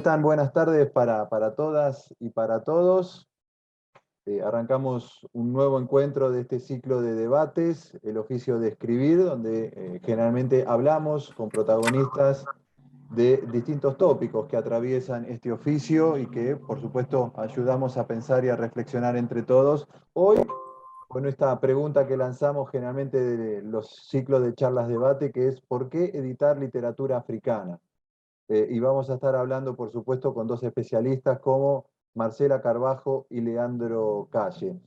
están? Buenas tardes para todas y para todos. Arrancamos un nuevo encuentro de este ciclo de debates, el oficio de escribir, donde generalmente hablamos con protagonistas de distintos tópicos que atraviesan este oficio y que, por supuesto, ayudamos a pensar y a reflexionar entre todos. Hoy, con esta pregunta que lanzamos generalmente de los ciclos de charlas debate, que es ¿por qué editar literatura africana? Y vamos a estar hablando, por supuesto, con dos especialistas como Marcela Carbajo y Leandro Calle.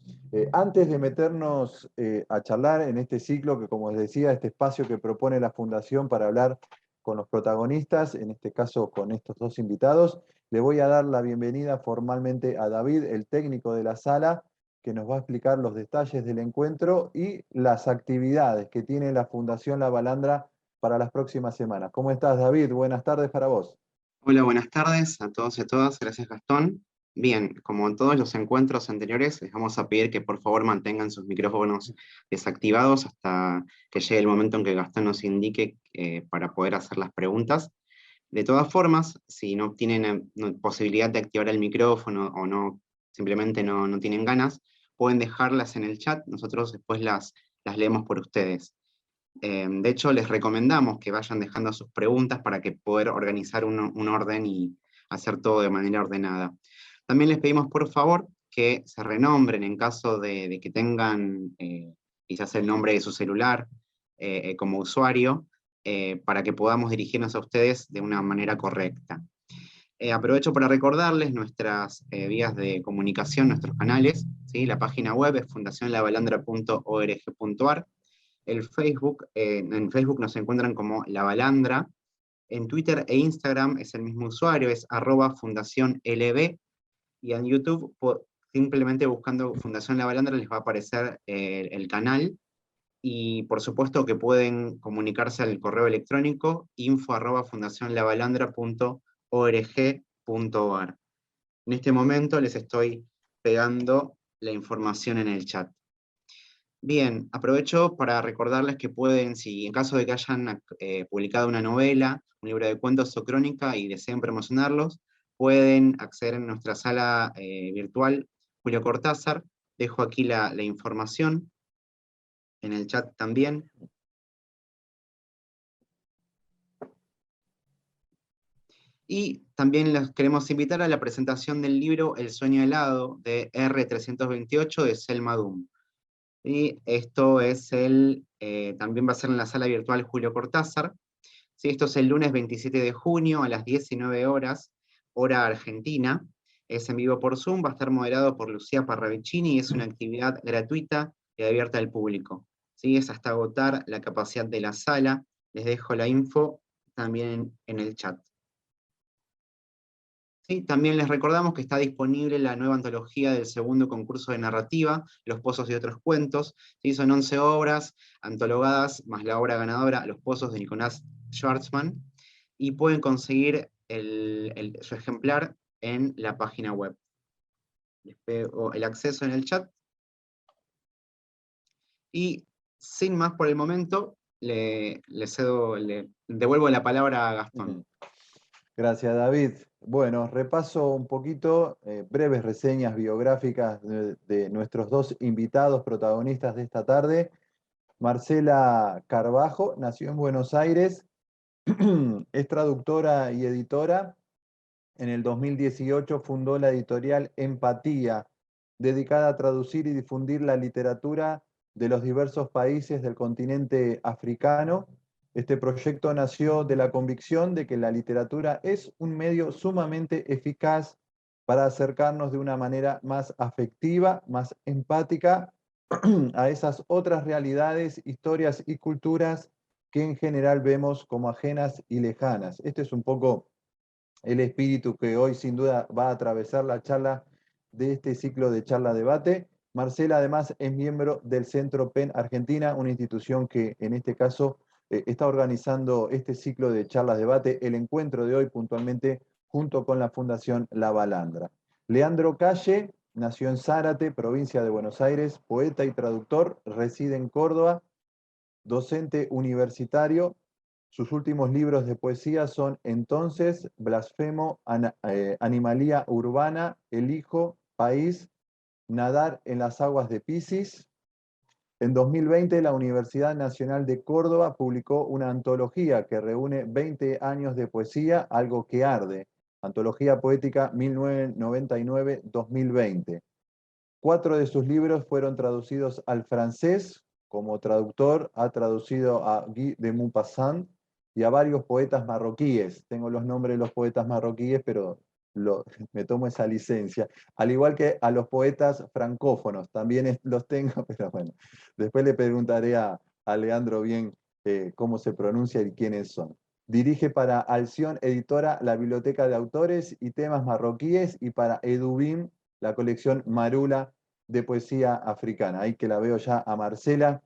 Antes de meternos a charlar en este ciclo, que como les decía, este espacio que propone la Fundación para hablar con los protagonistas, en este caso con estos dos invitados, le voy a dar la bienvenida formalmente a David, el técnico de la sala, que nos va a explicar los detalles del encuentro y las actividades que tiene la Fundación La Balandra para las próximas semanas. ¿Cómo estás, David? Buenas tardes para vos. Hola, buenas tardes a todos y a todas. Gracias, Gastón. Bien, como en todos los encuentros anteriores, les vamos a pedir que por favor mantengan sus micrófonos desactivados hasta que llegue el momento en que Gastón nos indique para poder hacer las preguntas. De todas formas, si no tienen posibilidad de activar el micrófono o no, simplemente no tienen ganas, pueden dejarlas en el chat. Nosotros después las leemos por ustedes. De hecho, les recomendamos que vayan dejando sus preguntas para que poder organizar un orden y hacer todo de manera ordenada. También les pedimos, por favor, que se renombren en caso de que tengan quizás el nombre de su celular como usuario, para que podamos dirigirnos a ustedes de una manera correcta. Aprovecho para recordarles nuestras vías de comunicación, nuestros canales, ¿sí? La página web es fundacionlavalandra.org.ar. En Facebook nos encuentran como La Balandra. En Twitter e Instagram es el mismo usuario, es @fundacionlb. Y en YouTube, simplemente buscando Fundación La Balandra les va a aparecer el canal. Y por supuesto que pueden comunicarse al correo electrónico info@fundacionlavalandra.org.ar. En este momento les estoy pegando la información en el chat. Bien, aprovecho para recordarles que pueden, si en caso de que hayan publicado una novela, un libro de cuentos o crónica y deseen promocionarlos, pueden acceder en nuestra sala virtual Julio Cortázar. Dejo aquí la información en el chat también. Y también los queremos invitar a la presentación del libro El sueño helado de R328 de Selma Dum. Y esto es también va a ser en la sala virtual Julio Cortázar. Sí, esto es el lunes 27 de junio a las 19 horas, hora argentina. Es en vivo por Zoom, va a estar moderado por Lucía Parravicini y es una actividad gratuita y abierta al público. ¿Sí? Es hasta agotar la capacidad de la sala. Les dejo la info también en el chat. ¿Sí? También les recordamos que está disponible la nueva antología del segundo concurso de narrativa, Los Pozos y otros cuentos. ¿Sí? Son 11 obras antologadas, más la obra ganadora, Los Pozos de Nicolás Schwarzman, y pueden conseguir su ejemplar en la página web. Les pego el acceso en el chat. Y sin más por el momento, le devuelvo la palabra a Gastón. Gracias, David. Bueno, repaso un poquito, breves reseñas biográficas de nuestros dos invitados protagonistas de esta tarde. Marcela Carbajo nació en Buenos Aires, es traductora y editora. En el 2018 fundó la editorial Empatía, dedicada a traducir y difundir la literatura de los diversos países del continente africano. Este proyecto nació de la convicción de que la literatura es un medio sumamente eficaz para acercarnos de una manera más afectiva, más empática a esas otras realidades, historias y culturas que en general vemos como ajenas y lejanas. Este es un poco el espíritu que hoy sin duda va a atravesar la charla de este ciclo de charla-debate. Marcela además es miembro del Centro PEN Argentina, una institución que en este caso está organizando este ciclo de charlas-debate, el encuentro de hoy puntualmente junto con la Fundación La Balandra. Leandro Calle nació en Zárate, provincia de Buenos Aires, poeta y traductor, reside en Córdoba, docente universitario, Sus últimos libros de poesía son Entonces, Blasfemo, Animalía Urbana, El Hijo, País, Nadar en las Aguas de Piscis. En 2020, la Universidad Nacional de Córdoba publicó una antología que reúne 20 años de poesía, Algo que arde, Antología Poética 1999-2020. 4 de sus libros fueron traducidos al francés. Como traductor ha traducido a Guy de Maupassant y a varios poetas marroquíes. Tengo los nombres de los poetas marroquíes, pero me tomo esa licencia. Al igual que a los poetas francófonos, también los tengo, pero bueno, después le preguntaré a Leandro bien cómo se pronuncia y quiénes son. Dirige para Alción Editora la Biblioteca de Autores y Temas Marroquíes, y para Edubim la colección Marula de poesía africana. Ahí que la veo ya a Marcela.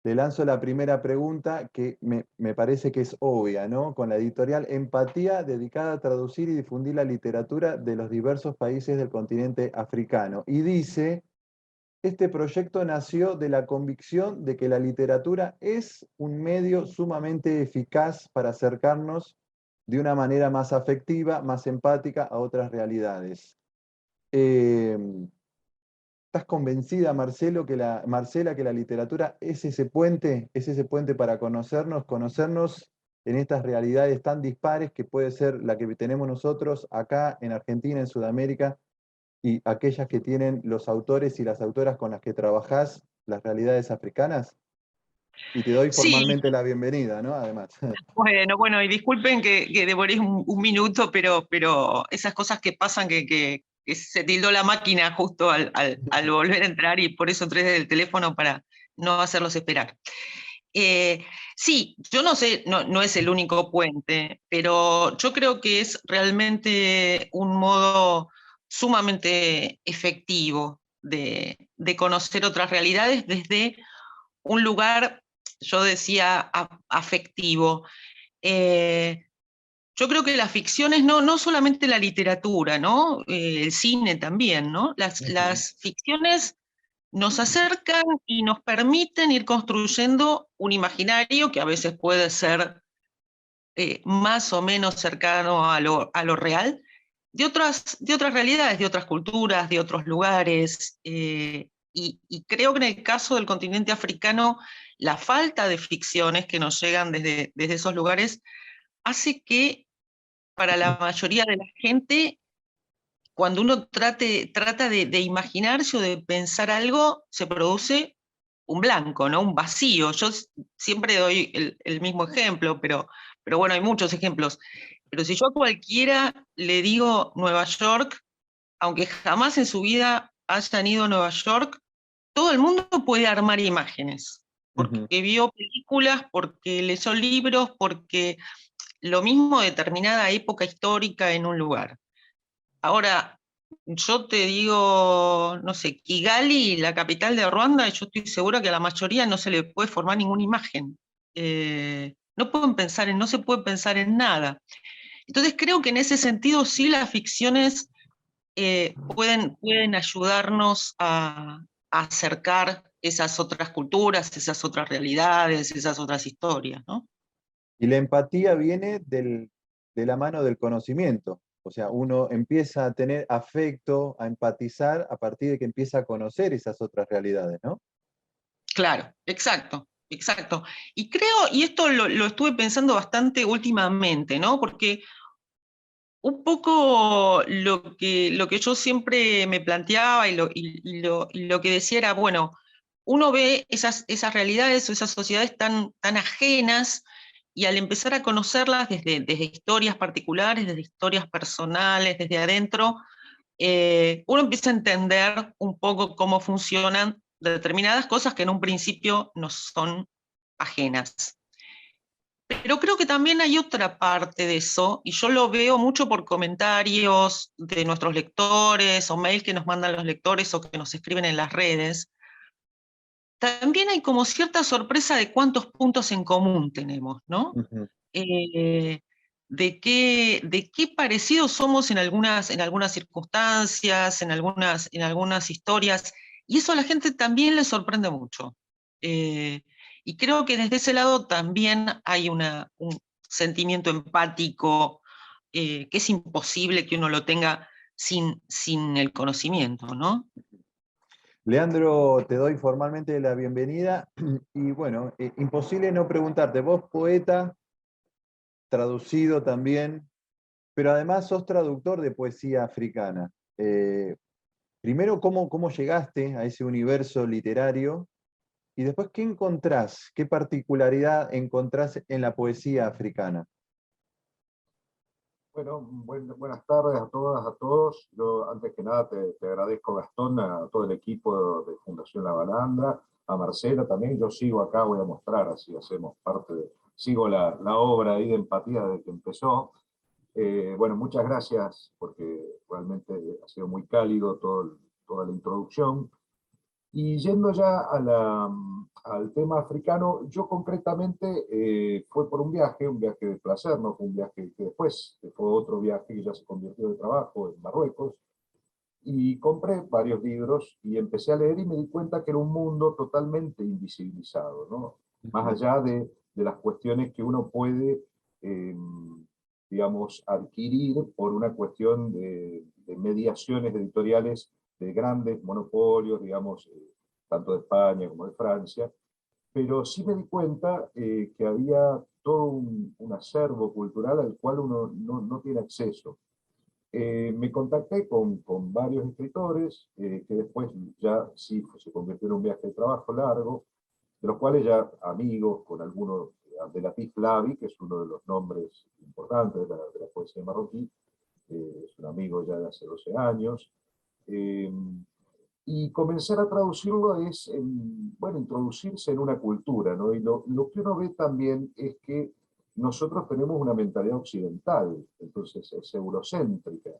Le lanzo la primera pregunta que me parece que es obvia, ¿no? Con la editorial Empatía, dedicada a traducir y difundir la literatura de los diversos países del continente africano. Y dice, este proyecto nació de la convicción de que la literatura es un medio sumamente eficaz para acercarnos de una manera más afectiva, más empática a otras realidades. ¿Estás convencida, Marcela, que la literatura es ese puente para conocernos en estas realidades tan dispares que puede ser la que tenemos nosotros acá en Argentina, en Sudamérica, y aquellas que tienen los autores y las autoras con las que trabajás, las realidades africanas? Y te doy Sí, formalmente la bienvenida, ¿no? Además. bueno, y disculpen que demoré un minuto, pero esas cosas que pasan que se tildó la máquina justo al volver a entrar y por eso entré desde el teléfono para no hacerlos esperar. Sí, yo no sé, no es el único puente, pero yo creo que es realmente un modo sumamente efectivo de conocer otras realidades desde un lugar, yo decía, afectivo. Eh, yo creo que las ficciones, no solamente la literatura, ¿no? El cine también, ¿no? Las ficciones nos acercan y nos permiten ir construyendo un imaginario que a veces puede ser más o menos cercano a lo real, de otras realidades, de otras culturas, de otros lugares. Y creo que en el caso del continente africano, la falta de ficciones que nos llegan desde esos lugares hace que para la mayoría de la gente, cuando uno trata de imaginarse o de pensar algo, se produce un blanco, ¿no? Un vacío. Yo siempre doy el mismo ejemplo, pero bueno, hay muchos ejemplos. Pero si yo a cualquiera le digo Nueva York, aunque jamás en su vida hayan ido a Nueva York, todo el mundo puede armar imágenes, porque vio películas, porque leyó libros, porque lo mismo determinada época histórica en un lugar. Ahora, yo te digo, no sé, Kigali, la capital de Ruanda, yo estoy segura que a la mayoría no se le puede formar ninguna imagen. No se puede pensar en nada. Entonces creo que en ese sentido sí las ficciones pueden ayudarnos a acercar esas otras culturas, esas otras realidades, esas otras historias, ¿no? Y la empatía viene de la mano del conocimiento. O sea, uno empieza a tener afecto, a empatizar a partir de que empieza a conocer esas otras realidades, ¿no? Claro, exacto, exacto. Y creo, y esto lo estuve pensando bastante últimamente, ¿no? Porque un poco lo que yo siempre me planteaba y lo que decía era, bueno, uno ve esas realidades o esas sociedades tan ajenas y al empezar a conocerlas desde historias particulares, desde historias personales, desde adentro, uno empieza a entender un poco cómo funcionan determinadas cosas que en un principio nos son ajenas. Pero creo que también hay otra parte de eso, y yo lo veo mucho por comentarios de nuestros lectores o mail que nos mandan los lectores o que nos escriben en las redes. También hay como cierta sorpresa de cuántos puntos en común tenemos, ¿no? Ujú. De qué parecidos somos en algunas circunstancias, en algunas historias, y eso a la gente también le sorprende mucho. Y creo que desde ese lado también hay un sentimiento empático que es imposible que uno lo tenga sin el conocimiento, ¿no? Leandro, te doy formalmente la bienvenida y bueno, imposible no preguntarte, vos poeta, traducido también, pero además sos traductor de poesía africana. Primero, ¿cómo llegaste a ese universo literario? Y después, ¿qué encontrás? ¿Qué particularidad encontrás en la poesía africana? Bueno, buenas tardes a todas, a todos. Yo, antes que nada, te agradezco, Gastón, a todo el equipo de Fundación La Balandra, a Marcela también. Yo sigo acá, voy a mostrar, así hacemos parte sigo la obra ahí de empatía desde que empezó. Bueno, muchas gracias, porque realmente ha sido muy cálido toda la introducción. Y yendo ya al tema africano, yo concretamente fue por un viaje de placer, no fue un viaje que después fue otro viaje que ya se convirtió de trabajo en Marruecos, y compré varios libros y empecé a leer y me di cuenta que era un mundo totalmente invisibilizado, ¿no? Más allá de las cuestiones que uno puede, eh, digamos, adquirir por una cuestión de mediaciones editoriales de grandes monopolios, digamos, tanto de España como de Francia, pero sí me di cuenta que había todo un acervo cultural al cual uno no tiene acceso. Me contacté con varios escritores, que después ya sí se convirtió en un viaje de trabajo largo, de los cuales ya amigos, con algunos, Abdelatif Lavi, que es uno de los nombres importantes de la poesía marroquí, es un amigo ya de hace 12 años, eh, y comenzar a traducirlo es, bueno, introducirse en una cultura, ¿no? Y lo que uno ve también es que nosotros tenemos una mentalidad occidental, entonces es eurocéntrica.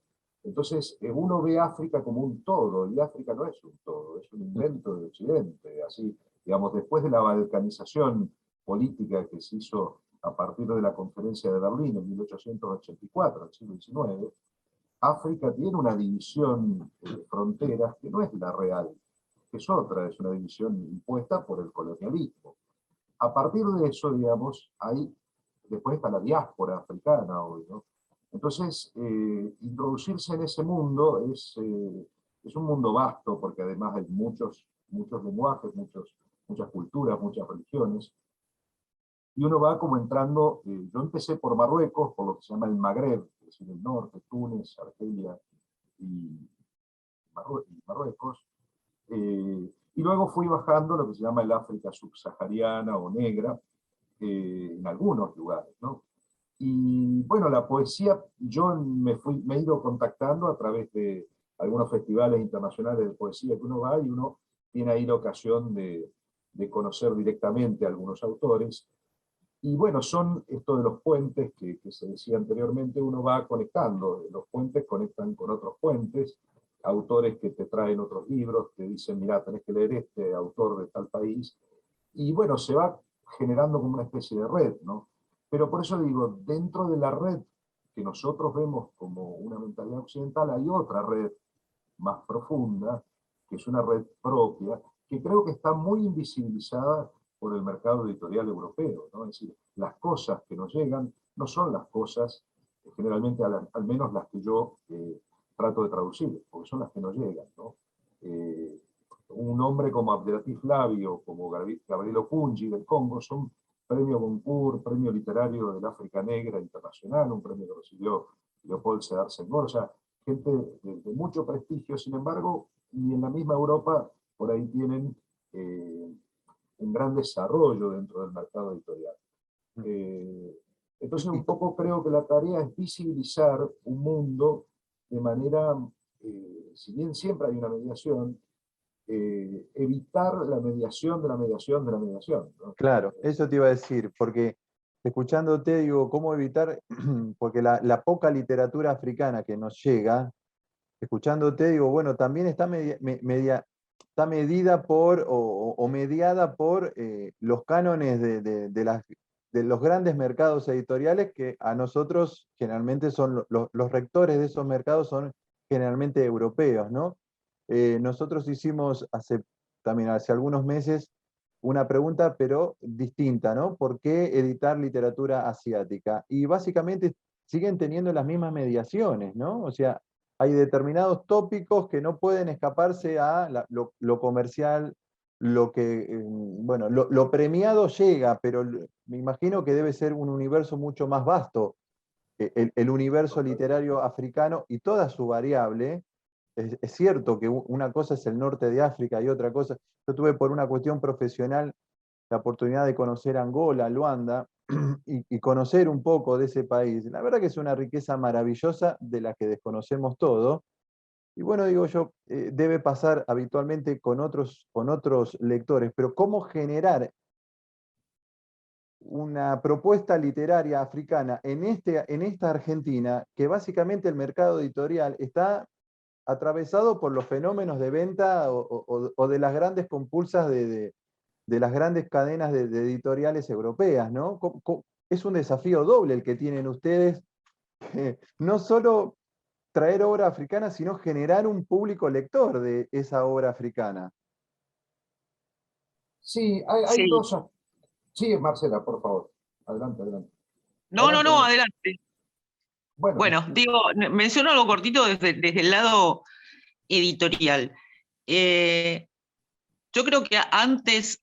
Entonces uno ve África como un todo, y África no es un todo, es un invento de Occidente. Así, digamos, después de la balcanización política que se hizo a partir de la conferencia de Berlín en 1884, el siglo XIX, África tiene una división de fronteras que no es la real, que es otra, es una división impuesta por el colonialismo. A partir de eso, digamos, después está la diáspora africana hoy, ¿no? Entonces, introducirse en ese mundo es un mundo vasto, porque además hay muchos lenguajes, muchas culturas, muchas religiones, y uno va como entrando, yo empecé por Marruecos, por lo que se llama el Magreb, es decir, el norte, Túnez, Argelia y Marruecos, y luego fui bajando lo que se llama el África subsahariana o negra, en algunos lugares, ¿no? Y bueno, la poesía, yo me he ido contactando a través de algunos festivales internacionales de poesía que uno va, y uno tiene ahí la ocasión de conocer directamente a algunos autores. Y bueno, son esto de los puentes que se decía anteriormente, uno va conectando, los puentes conectan con otros puentes, autores que te traen otros libros, te dicen, mira, tenés que leer este autor de tal país, y bueno, se va generando como una especie de red, ¿no? Pero por eso digo, dentro de la red que nosotros vemos como una mentalidad occidental, hay otra red más profunda, que es una red propia, que creo que está muy invisibilizada por el mercado editorial europeo, ¿no? Es decir, las cosas que nos llegan no son las cosas, generalmente al menos las que yo trato de traducir, porque son las que nos llegan, ¿no? Un hombre como Abdelatif Lavi o como Gabriel Opunji del Congo son premio Goncourt, premio literario del África Negra Internacional, un premio que recibió Leopold Sédar Senghor, o sea, gente de mucho prestigio. Sin embargo, y en la misma Europa, por ahí tienen un gran desarrollo dentro del mercado editorial. Entonces, un poco creo que la tarea es visibilizar un mundo de manera, si bien siempre hay una mediación, evitar la mediación de la mediación de la mediación, ¿no? Claro, eso te iba a decir, porque escuchándote digo, ¿cómo evitar? Porque la poca literatura africana que nos llega, escuchándote digo, bueno, también está, está medida por o mediada por los cánones de los grandes mercados editoriales que a nosotros generalmente son los rectores de esos mercados son generalmente europeos, ¿no? Nosotros hicimos también hace algunos meses una pregunta, pero distinta, ¿no? ¿Por qué editar literatura asiática? Y básicamente siguen teniendo las mismas mediaciones, ¿no? O sea, hay determinados tópicos que no pueden escaparse a lo comercial, lo que, bueno, lo premiado llega, pero me imagino que debe ser un universo mucho más vasto, el universo literario africano y toda su variable. Es cierto que una cosa es el norte de África y otra cosa, yo tuve por una cuestión profesional la oportunidad de conocer Angola, Luanda, y conocer un poco de ese país. La verdad que es una riqueza maravillosa de la que desconocemos todo. Y bueno, digo yo, debe pasar habitualmente con otros lectores, pero ¿cómo generar una propuesta literaria africana en esta Argentina, que básicamente el mercado editorial está atravesado por los fenómenos de venta o de las grandes compulsas de las grandes cadenas de editoriales europeas, ¿no? Es un desafío doble el que tienen ustedes, no solo traer obra africana, sino generar un público lector de esa obra africana. Sí, hay Sí. dos. Sí, Marcela, por favor. Adelante, adelante. No, Adelante, adelante. Bueno, Bueno, digo, menciono algo cortito desde el lado editorial. Yo creo que antes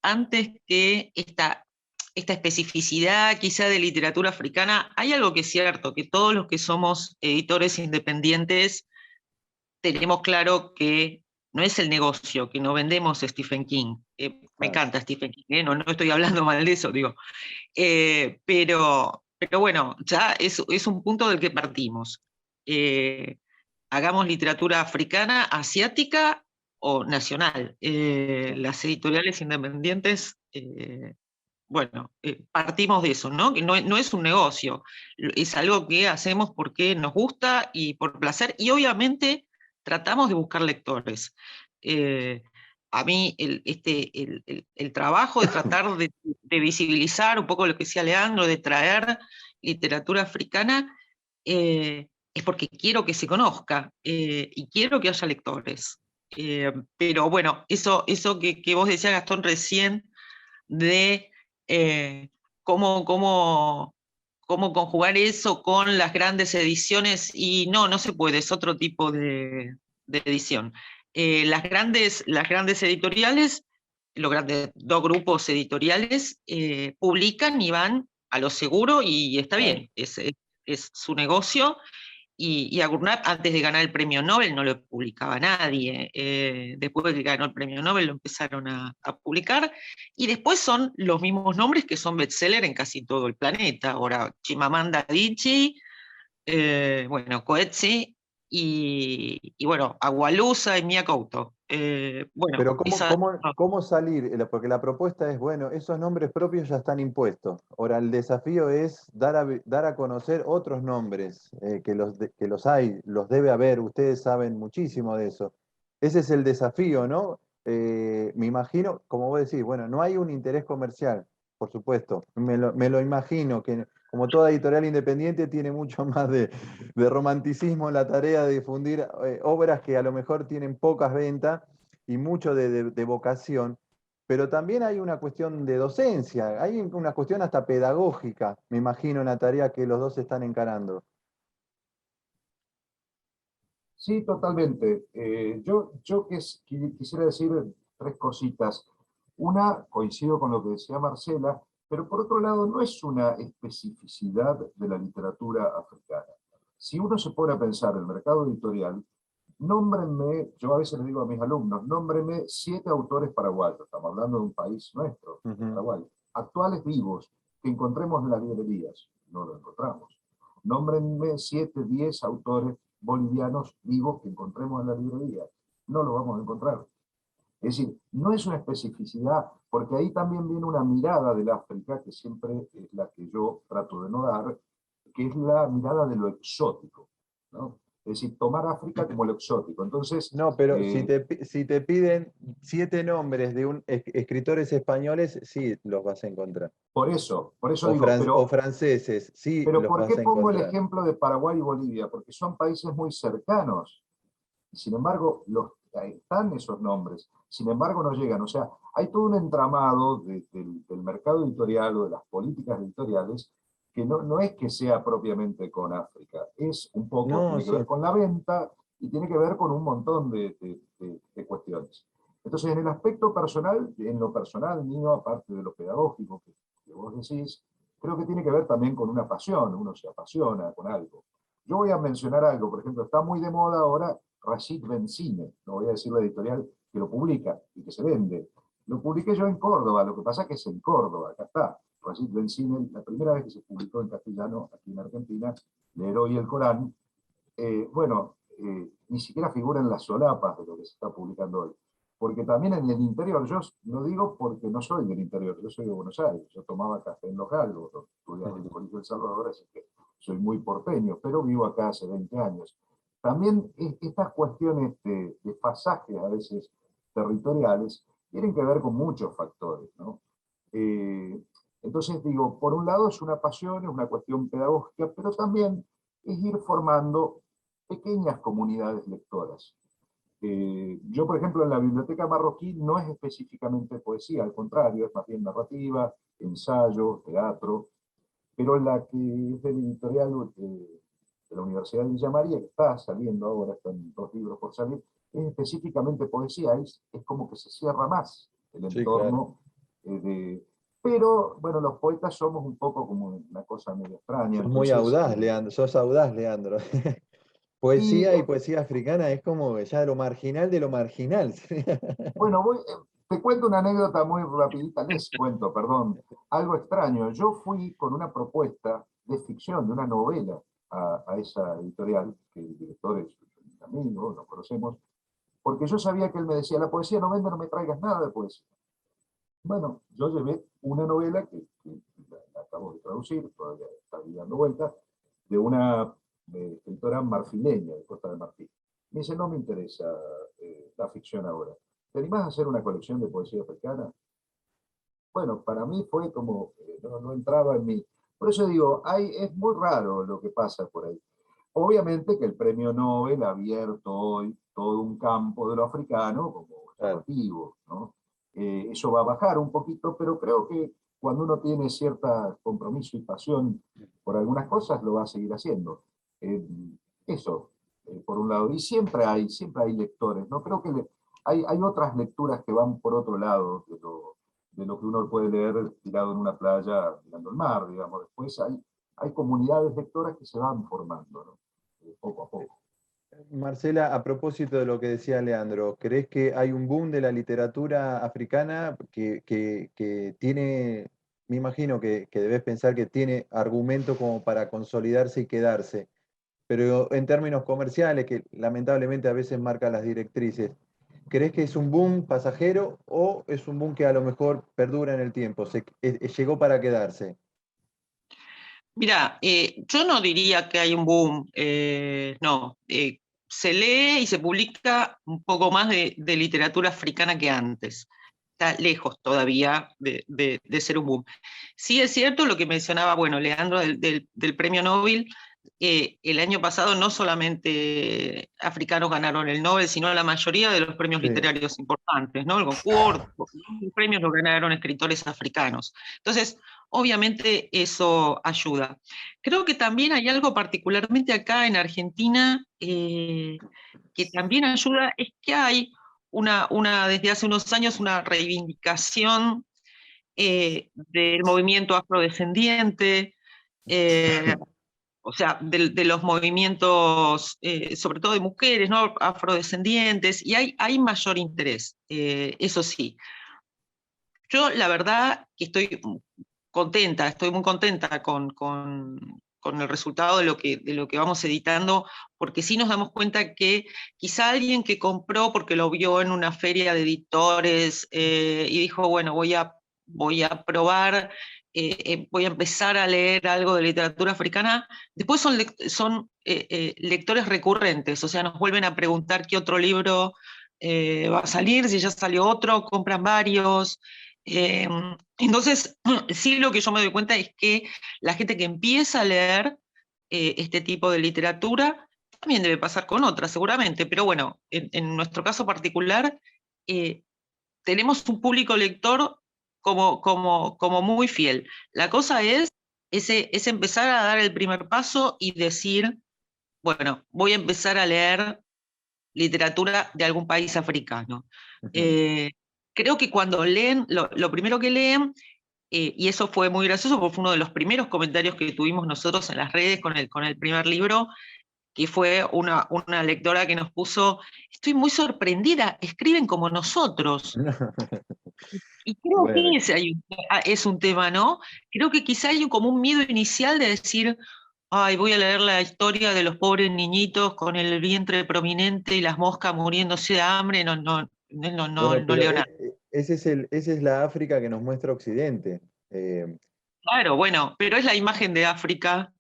que esta especificidad quizá de literatura africana, hay algo que es cierto, que todos los que somos editores independientes tenemos claro que no es el negocio, que no vendemos Stephen King. Me encanta Stephen King, no estoy hablando mal de eso, digo. Pero bueno, ya es un punto del que partimos. Hagamos literatura africana, asiática o nacional. Las editoriales independientes, bueno, partimos de eso, ¿no? Que no es un negocio, es algo que hacemos porque nos gusta y por placer, y obviamente tratamos de buscar lectores. A mí el trabajo de tratar de visibilizar un poco lo que decía Leandro, de traer literatura africana, es porque quiero que se conozca y quiero que haya lectores. Pero bueno, eso que vos decías, Gastón, recién, de cómo conjugar eso con las grandes ediciones, y no se puede, es otro tipo de edición. Las grandes editoriales, los grandes dos grupos editoriales, publican y van a lo seguro y está bien, es su negocio. Y a Gurnap, antes de ganar el premio Nobel, no lo publicaba nadie. Después de que ganó el premio Nobel, lo empezaron a publicar. Y después son los mismos nombres que son bestseller en casi todo el planeta. Ahora, Chimamanda Adichie, bueno, Coetzee, y bueno, Agualusa y Mia Couto. Bueno, Pero esa, ¿cómo salir? Porque la propuesta es, bueno, esos nombres propios ya están impuestos. Ahora, el desafío es dar a conocer otros nombres, que los hay, los debe haber, ustedes saben muchísimo de eso. Ese es el desafío, ¿no? Me imagino, como vos decís, bueno, no hay un interés comercial, por supuesto. Me lo imagino, que como toda editorial independiente tiene mucho más de romanticismo en la tarea de difundir obras que a lo mejor tienen pocas ventas y mucho de vocación, pero también hay una cuestión de docencia, hay una cuestión hasta pedagógica, me imagino, en la tarea que los dos están encarando. sí, totalmente. Quisiera decir tres cositas. Una, coincido con lo que decía Marcela, pero por otro lado no es una especificidad de la literatura africana. Si uno se pone a pensar en el mercado editorial, nómbrenme, yo a veces le digo a mis alumnos, nómbrenme 7 autores paraguayos, estamos hablando de un país nuestro, Paraguay, actuales vivos, que encontremos en las librerías, no lo encontramos. Nómbrenme 7, 10 autores bolivianos vivos que encontremos en la librería, no lo vamos a encontrar. Es decir, no es una especificidad, porque ahí también viene una mirada del África, que siempre es la que yo trato de no dar, que es la mirada de lo exótico, ¿no? Es decir, tomar África como lo exótico. Entonces, No, pero si te piden 7 nombres de escritores españoles, sí los vas a encontrar. por eso O, digo, o franceses, sí pero los ¿por qué vas a pongo el encontrar. ejemplo de Paraguay y Bolivia? Porque son países muy cercanos. Sin embargo, están esos nombres, sin embargo no llegan. O sea, hay todo un entramado del mercado editorial o de las políticas editoriales que no es que sea propiamente con África, es un poco, No, tiene que sí. ver con la venta y tiene que ver con un montón de cuestiones. Entonces, en el aspecto personal, en lo personal mío, aparte de lo pedagógico que vos decís, creo que tiene que ver también con una pasión, uno se apasiona con algo. Yo voy a mencionar algo, por ejemplo, está muy de moda ahora Rashid Benzine, no voy a decir la editorial que lo publica y que se vende. Lo publiqué yo en Córdoba, lo que pasa es que es en Córdoba, acá está. Rashid Benzine, la primera vez que se publicó en castellano aquí en Argentina, Leer hoy el Corán, ni siquiera figura en las solapas de lo que se está publicando hoy. Porque también en el interior, yo lo digo porque no soy del interior, yo soy de Buenos Aires, yo tomaba café en Los Galgos, estudiaba en el Colegio del Salvador, así que soy muy porteño, pero vivo acá hace 20 años. También estas cuestiones de pasajes a veces territoriales tienen que ver con muchos factores, ¿no? Entonces digo, por un lado es una pasión, es una cuestión pedagógica, pero también es ir formando pequeñas comunidades lectoras. Yo, por ejemplo, en la Biblioteca Marroquí no es específicamente poesía, al contrario, es más bien narrativa, ensayo, teatro, pero la que es del editorial de la Universidad de Villa María, que está saliendo ahora, están 2 libros por salir, es específicamente poesía, es como que se cierra más el entorno de... Pero, bueno, los poetas somos un poco como una cosa medio extraña. Sos muy audaz, Leandro, sos audaz, Leandro. Poesía y poesía africana es como ya lo marginal de lo marginal. Bueno, te cuento una anécdota muy rapidita, les cuento, perdón, algo extraño. Yo fui con una propuesta de ficción, de una novela, a esa editorial, que el director es un amigo, lo conocemos, porque yo sabía que él me decía, la poesía no vende, no me traigas nada de poesía. Bueno, yo llevé una novela que la acabo de traducir, todavía está dando vuelta, de una escritora marfileña de Costa de Marfil. Me dice, no me interesa la ficción ahora. ¿Te animás a hacer una colección de poesía africana? Bueno, para mí fue como, no entraba en mí. Por eso digo, es muy raro lo que pasa por ahí. Obviamente que el premio Nobel ha abierto hoy todo un campo de lo africano como llamativo, ¿no? Eso va a bajar un poquito, pero creo que cuando uno tiene cierto compromiso y pasión por algunas cosas, lo va a seguir haciendo. Eso, por un lado. Y siempre hay lectores, ¿no? Creo que hay otras lecturas que van por otro lado de lo que uno puede leer tirado en una playa mirando el mar, digamos. Después hay comunidades lectoras que se van formando, ¿no? Poco a poco. Marcela, a propósito de lo que decía Leandro, ¿crees que hay un boom de la literatura africana que tiene, me imagino que debes pensar que tiene argumento como para consolidarse y quedarse, pero en términos comerciales, que lamentablemente a veces marca las directrices, ¿crees que es un boom pasajero o es un boom que a lo mejor perdura en el tiempo, llegó para quedarse? Mira, yo no diría que hay un boom, no. Se lee y se publica un poco más de literatura africana que antes. Está lejos todavía de ser un boom. Sí es cierto lo que mencionaba, bueno, Leandro del premio Nobel. El año pasado no solamente africanos ganaron el Nobel, sino la mayoría de los premios literarios importantes, ¿no? El Goncourt, los premios lo ganaron escritores africanos. Entonces, obviamente eso ayuda. Creo que también hay algo particularmente acá en Argentina que también ayuda, es que hay desde hace unos años una reivindicación del movimiento afrodescendiente, o sea, de los movimientos, sobre todo de mujeres, ¿no? Afrodescendientes, y hay mayor interés, eso sí. Yo la verdad que estoy muy contenta con el resultado de lo que vamos editando, porque sí nos damos cuenta que quizá alguien que compró porque lo vio en una feria de editores y dijo, bueno, voy a probar, voy a empezar a leer algo de literatura africana, después son lectores recurrentes, o sea, nos vuelven a preguntar qué otro libro va a salir, si ya salió otro, compran varios. Entonces, sí, lo que yo me doy cuenta es que la gente que empieza a leer este tipo de literatura también debe pasar con otras, seguramente, pero bueno, en nuestro caso particular, tenemos un público lector como muy fiel. La cosa es empezar a dar el primer paso y decir, bueno, voy a empezar a leer literatura de algún país africano. Creo que cuando leen, lo primero que leen, y eso fue muy gracioso porque fue uno de los primeros comentarios que tuvimos nosotros en las redes con el primer libro, que fue una lectora que nos puso, estoy muy sorprendida, escriben como nosotros. Y creo Bueno, que ese es un tema, ¿no? Creo que quizá hay como un miedo inicial de decir, ay, voy a leer la historia de los pobres niñitos con el vientre prominente y las moscas muriéndose de hambre, bueno, no pero leo nada. esa es la África que nos muestra Occidente. Claro, bueno, pero es la imagen de África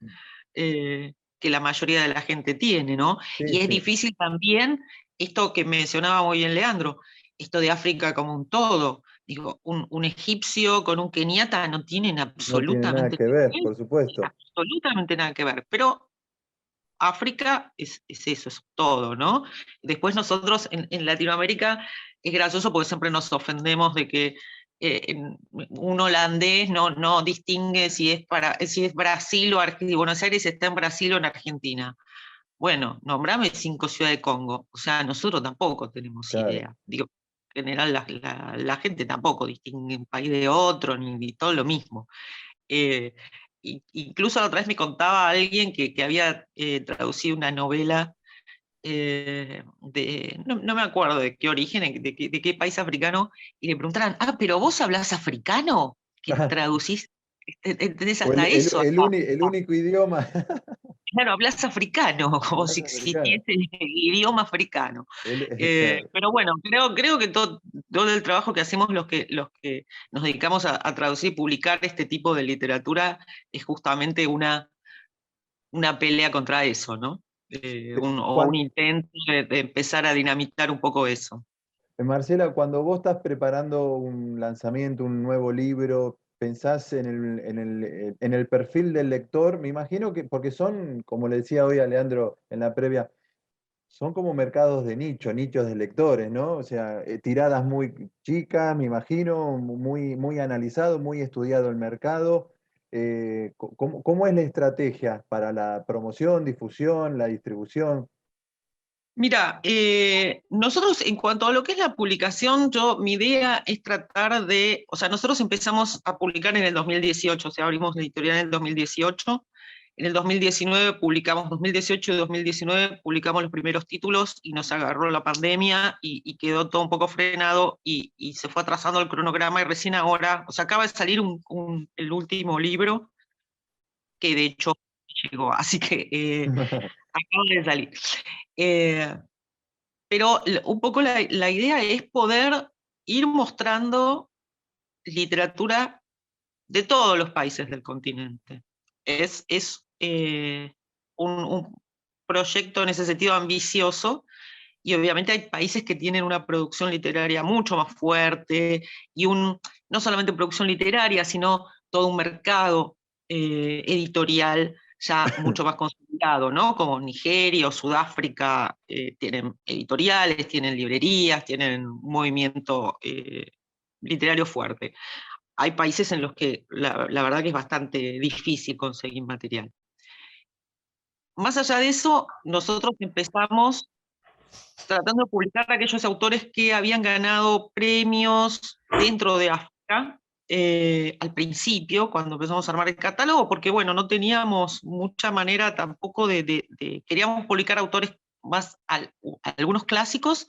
que la mayoría de la gente tiene, ¿no? Sí, Y es sí. difícil también, esto que mencionaba muy bien Leandro, esto de África como un todo. Digo, un egipcio con un keniata no tienen No tiene nada absolutamente, que ver, por supuesto. absolutamente nada que ver, pero África es eso, es todo, ¿no? Después nosotros en Latinoamérica es gracioso porque siempre nos ofendemos de que un holandés no distingue si es Brasil o Argentina, Buenos Aires está en Brasil o en Argentina. Bueno, nombrame 5 ciudades de Congo. O sea, nosotros tampoco tenemos Claro. idea. Digo, en general la gente tampoco distingue un país de otro, ni todo lo mismo. Eh, Incluso la otra vez me contaba alguien que había traducido una novela no me acuerdo de qué origen, de qué país africano, y le preguntaran, pero vos hablás africano, que traducís, entendés O hasta eso. el único idioma. Claro, hablas africano, como si Hablas africano. existiese el idioma africano. Claro. Pero bueno, creo que todo el trabajo que hacemos los que nos dedicamos a traducir y publicar este tipo de literatura es justamente una pelea contra eso, ¿no? O un Juan, intento de empezar a dinamitar un poco eso. Marcela, cuando vos estás preparando un lanzamiento, un nuevo libro, pensás en el perfil del lector, me imagino que, porque son, como le decía hoy a Leandro en la previa, son como mercados de nicho, nichos de lectores, ¿no? O sea, tiradas muy chicas, me imagino, muy analizado, muy estudiado el mercado. ¿Cómo es la estrategia para la promoción, difusión, la distribución? Mira, nosotros en cuanto a lo que es la publicación, mi idea es tratar o sea, nosotros empezamos a publicar en el 2018, o sea, abrimos la editorial en el 2018, en el 2019 publicamos, 2018 y 2019 publicamos los primeros títulos y nos agarró la pandemia y quedó todo un poco frenado y se fue atrasando el cronograma y recién ahora, o sea, acaba de salir el último libro que de hecho llegó, así que acaba de salir. Eh, pero un poco la idea es poder ir mostrando literatura de todos los países del continente. Es un proyecto en ese sentido ambicioso y obviamente hay países que tienen una producción literaria mucho más fuerte y no solamente producción literaria, sino todo un mercado editorial ya mucho más consolidado, ¿no? Como Nigeria o Sudáfrica tienen editoriales, tienen librerías, tienen un movimiento literario fuerte. Hay países en los que la verdad que es bastante difícil conseguir material. Más allá de eso, nosotros empezamos tratando de publicar a aquellos autores que habían ganado premios dentro de África, al principio, cuando empezamos a armar el catálogo, porque bueno, no teníamos mucha manera tampoco queríamos publicar autores más, algunos clásicos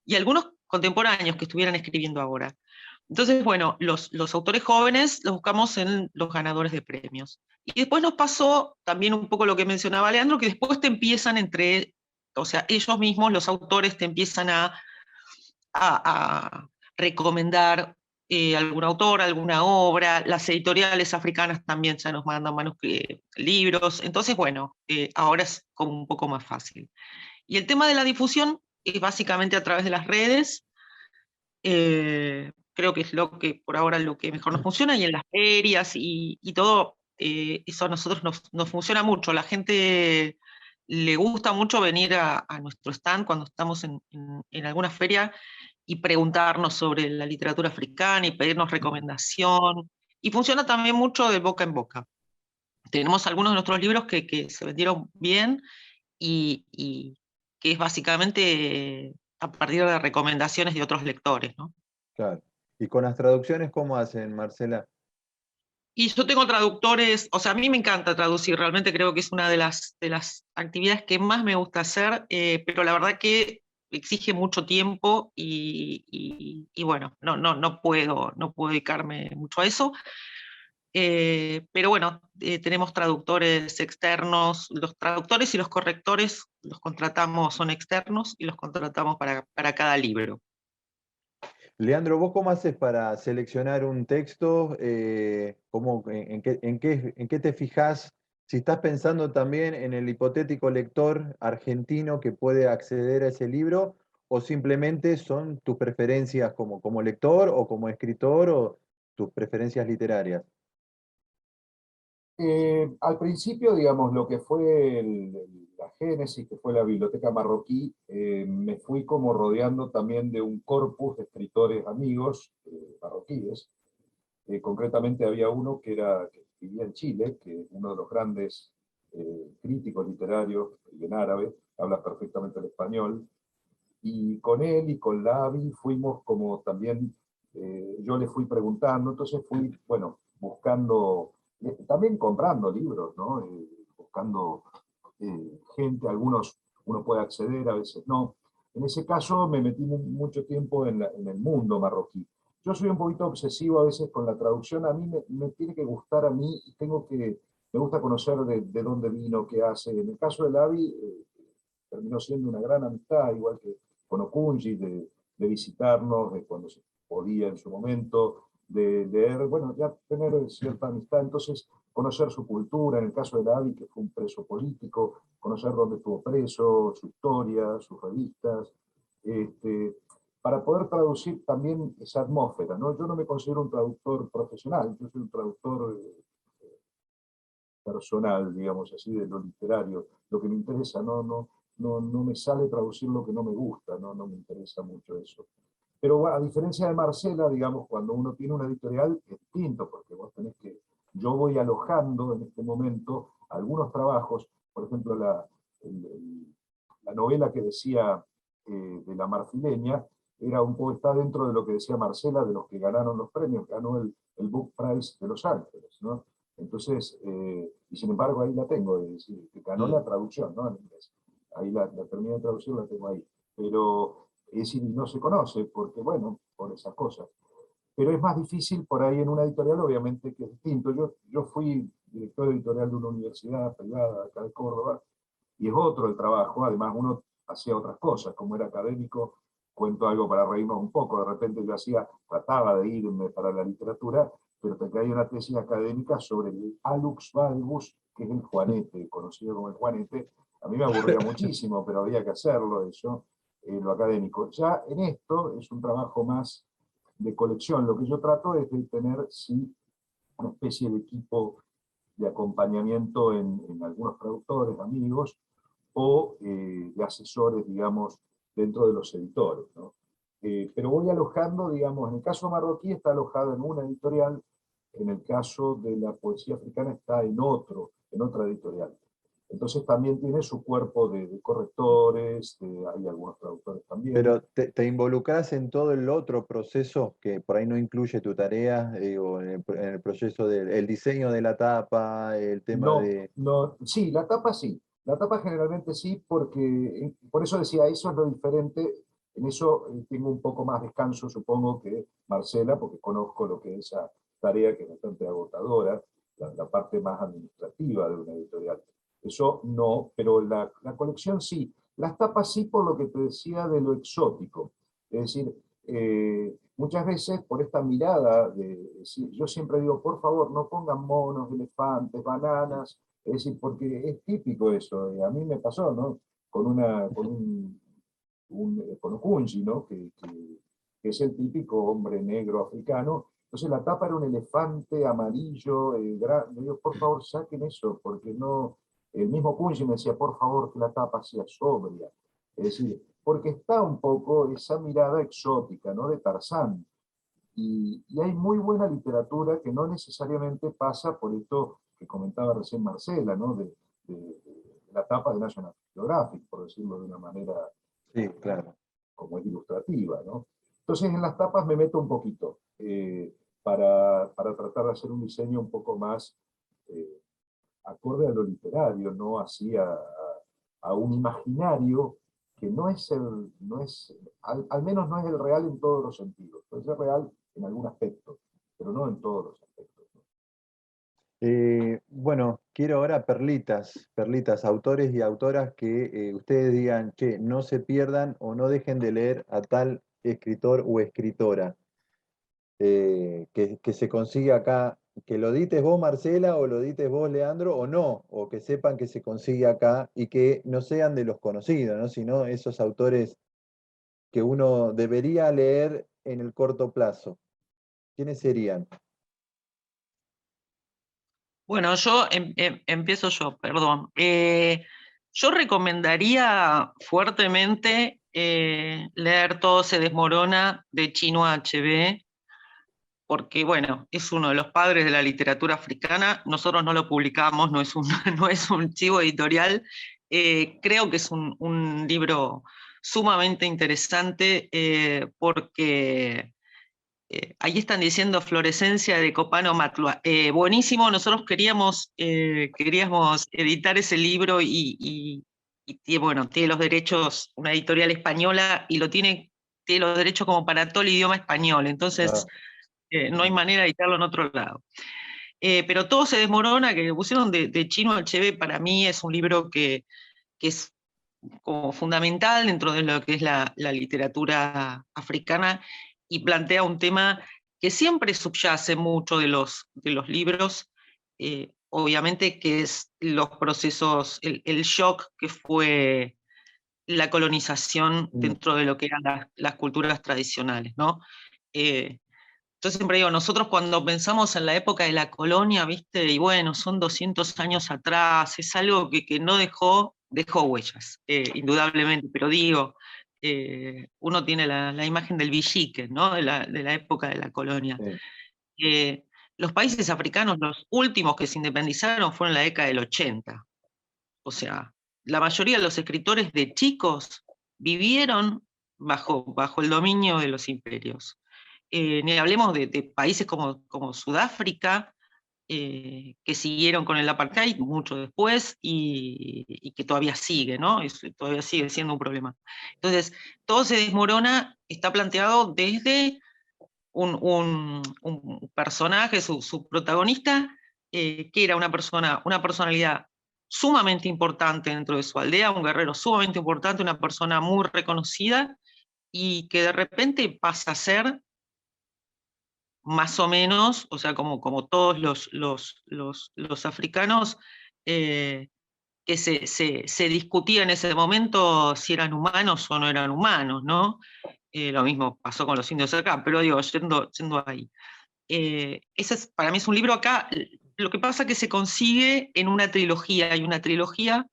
y algunos contemporáneos que estuvieran escribiendo ahora. Entonces, bueno, los autores jóvenes los buscamos en los ganadores de premios. Y después nos pasó también un poco lo que mencionaba Leandro, que después te empiezan o sea, ellos mismos, los autores, te empiezan a recomendar algún autor, alguna obra, las editoriales africanas también ya nos mandan libros, entonces bueno, ahora es como un poco más fácil. Y el tema de la difusión es básicamente a través de las redes, creo que es lo que por ahora lo que mejor nos funciona, y en las ferias y todo, eso a nosotros nos funciona mucho, la gente le gusta mucho venir a nuestro stand cuando estamos en alguna feria y preguntarnos sobre la literatura africana y pedirnos recomendación. Y funciona también mucho de boca en boca. Tenemos algunos de nuestros libros que se vendieron bien y que es básicamente a partir de recomendaciones de otros lectores, ¿no? Claro. ¿Y con las traducciones cómo hacen, Marcela? Y yo tengo traductores, o sea, a mí me encanta traducir, realmente creo que es una de las actividades que más me gusta hacer, pero la verdad que exige mucho tiempo y bueno, no puedo dedicarme mucho a eso. Pero bueno, tenemos traductores externos, los traductores y los correctores los contratamos, son externos y los contratamos para cada libro. Leandro, ¿vos cómo haces para seleccionar un texto? En qué te fijás? Si estás pensando también en el hipotético lector argentino que puede acceder a ese libro, o simplemente son tus preferencias como lector o como escritor o tus preferencias literarias. Al principio, digamos, lo que fue la génesis, que fue la Biblioteca Marroquí, me fui como rodeando también de un corpus de escritores amigos marroquíes. Concretamente había uno que vivía en Chile, que es uno de los grandes críticos literarios, y en árabe, habla perfectamente el español, y con él y con Lavi fuimos como también, yo le fui preguntando, entonces fui, bueno, buscando, también comprando libros, ¿no? Buscando gente, algunos uno puede acceder, a veces no. En ese caso me metí mucho tiempo en el mundo marroquí. Yo soy un poquito obsesivo a veces con la traducción, a mí me tiene que gustar a mí, me gusta conocer de dónde vino, qué hace. En el caso de Lavi, terminó siendo una gran amistad, igual que con Okunji, de visitarnos, de cuando se podía en su momento, de leer, bueno, ya tener cierta amistad, entonces conocer su cultura, en el caso de Lavi, que fue un preso político, conocer dónde estuvo preso, su historia, sus revistas, para poder traducir también esa atmósfera, ¿no? Yo no me considero un traductor profesional, yo soy un traductor personal, digamos así, de lo literario, lo que me interesa, no me sale traducir lo que no me gusta, no me interesa mucho eso. Pero bueno, a diferencia de Marcela, digamos, cuando uno tiene una editorial es distinto, porque vos tenés que, yo voy alojando en este momento algunos trabajos, por ejemplo, la novela que decía de La Marfileña, era un poco, está dentro de lo que decía Marcela, de los que ganaron los premios, ganó el Book Prize de Los Ángeles, ¿no? Entonces, y sin embargo ahí la tengo, es decir, que ganó la traducción, ¿no? En inglés. Ahí la terminé de traducir, la tengo ahí. Pero, es decir, no se conoce, porque bueno, por esas cosas. Pero es más difícil por ahí en una editorial, obviamente, que es distinto. Yo fui director editorial de una universidad privada acá de Córdoba, y es otro el trabajo, además uno hacía otras cosas, como era académico, cuento algo para reírnos un poco, de repente yo trataba de irme para la literatura, pero te caía una tesis académica sobre el Alux valgus, que es el juanete, conocido como el juanete. A mí me aburría muchísimo, pero había que hacerlo, eso, lo académico. Ya en esto es un trabajo más de colección, lo que yo trato es de tener, sí, una especie de equipo de acompañamiento en algunos traductores, amigos, o de asesores, digamos, dentro de los editores, ¿no? Pero voy alojando, digamos, en el caso marroquí está alojado en una editorial, en el caso de la poesía africana está en otra editorial. Entonces también tiene su cuerpo de correctores, hay algunos traductores también. Pero te involucras en todo el otro proceso que por ahí no incluye tu tarea, digo, en el proceso del diseño de la tapa, el tema No, de... no, sí, la tapa sí. La tapa generalmente sí, porque por eso decía, eso es lo diferente. En eso tengo un poco más descanso, supongo, que Marcela, porque conozco lo que es esa tarea que es bastante agotadora, la parte más administrativa de una editorial. Eso no, pero la colección sí. Las tapas sí, por lo que te decía de lo exótico. Es decir, muchas veces por esta mirada, yo siempre digo, por favor, no pongan monos, elefantes, bananas, es decir, porque es típico eso, y a mí me pasó, ¿no? Con Okunji, ¿no? Que es el típico hombre negro africano. Entonces la tapa era un elefante amarillo, grande. Digo, por favor, saquen eso, porque no, El mismo Kunji me decía, por favor, que la tapa sea sobria. Es decir, porque está un poco esa mirada exótica, ¿no? De Tarzán. Y hay muy buena literatura que no necesariamente pasa por esto que comentaba recién Marcela, ¿no? De la tapa de National Geographic, por decirlo de una manera Sí, claro. como es ilustrativa, ¿no? Entonces en las tapas me meto un poquito para tratar de hacer un diseño un poco más acorde a lo literario, no así a un imaginario que no es al menos no es el real en todos los sentidos. Puede ser real en algún aspecto, pero no en todos los aspectos, ¿no? Bueno, quiero ahora perlitas, autores y autoras que ustedes digan, che, no se pierdan o no dejen de leer a tal escritor o escritora. Que se consiga acá, que lo dites vos, Marcela, o lo dites vos, Leandro, o no, o que sepan que se consigue acá y que no sean de los conocidos, ¿no? Sino esos autores que uno debería leer en el corto plazo. ¿Quiénes serían? Bueno, empiezo yo, perdón. Yo recomendaría fuertemente leer Todo se desmorona de Chinua Achebe, porque bueno, es uno de los padres de la literatura africana. Nosotros no lo publicamos, no es un, no es un chivo editorial. Creo que es un libro sumamente interesante porque ahí están diciendo Florescencia de Copano Matlua. Buenísimo, nosotros queríamos editar ese libro y bueno, tiene los derechos, una editorial española, y tiene los derechos como para todo el idioma español, entonces Ah, no hay manera de editarlo en otro lado. Pero Todo se desmorona, que pusieron de Chinua Achebe, para mí es un libro que es como fundamental dentro de lo que es la literatura africana, y plantea un tema que siempre subyace mucho de los libros, obviamente, que es los procesos, el shock que fue la colonización mm, dentro de lo que eran las culturas tradicionales, ¿no? Yo siempre digo, nosotros cuando pensamos en la época de la colonia, ¿viste? Y bueno, son 200 años atrás, es algo que no dejó huellas, indudablemente, pero digo, uno tiene la imagen del villique, ¿no? De la época de la colonia. sí. Los países africanos, los últimos que se independizaron fueron en la década del 80. O sea, la mayoría de los escritores de chicos vivieron bajo el dominio de los imperios. Ni hablemos de países como Sudáfrica, que siguieron con el apartheid mucho después y que todavía sigue, ¿no? Todavía sigue siendo un problema. Entonces, Todo se desmorona, está planteado desde un personaje, su protagonista, que era una personalidad sumamente importante dentro de su aldea, un guerrero sumamente importante, una persona muy reconocida, y que de repente pasa a ser más o menos, o sea, como todos los africanos, que se discutía en ese momento si eran humanos o no eran humanos, ¿no? Lo mismo pasó con los indios acá, pero digo, yendo ahí. Para mí es un libro acá. Lo que pasa es que se consigue en una trilogía. Hay una trilogía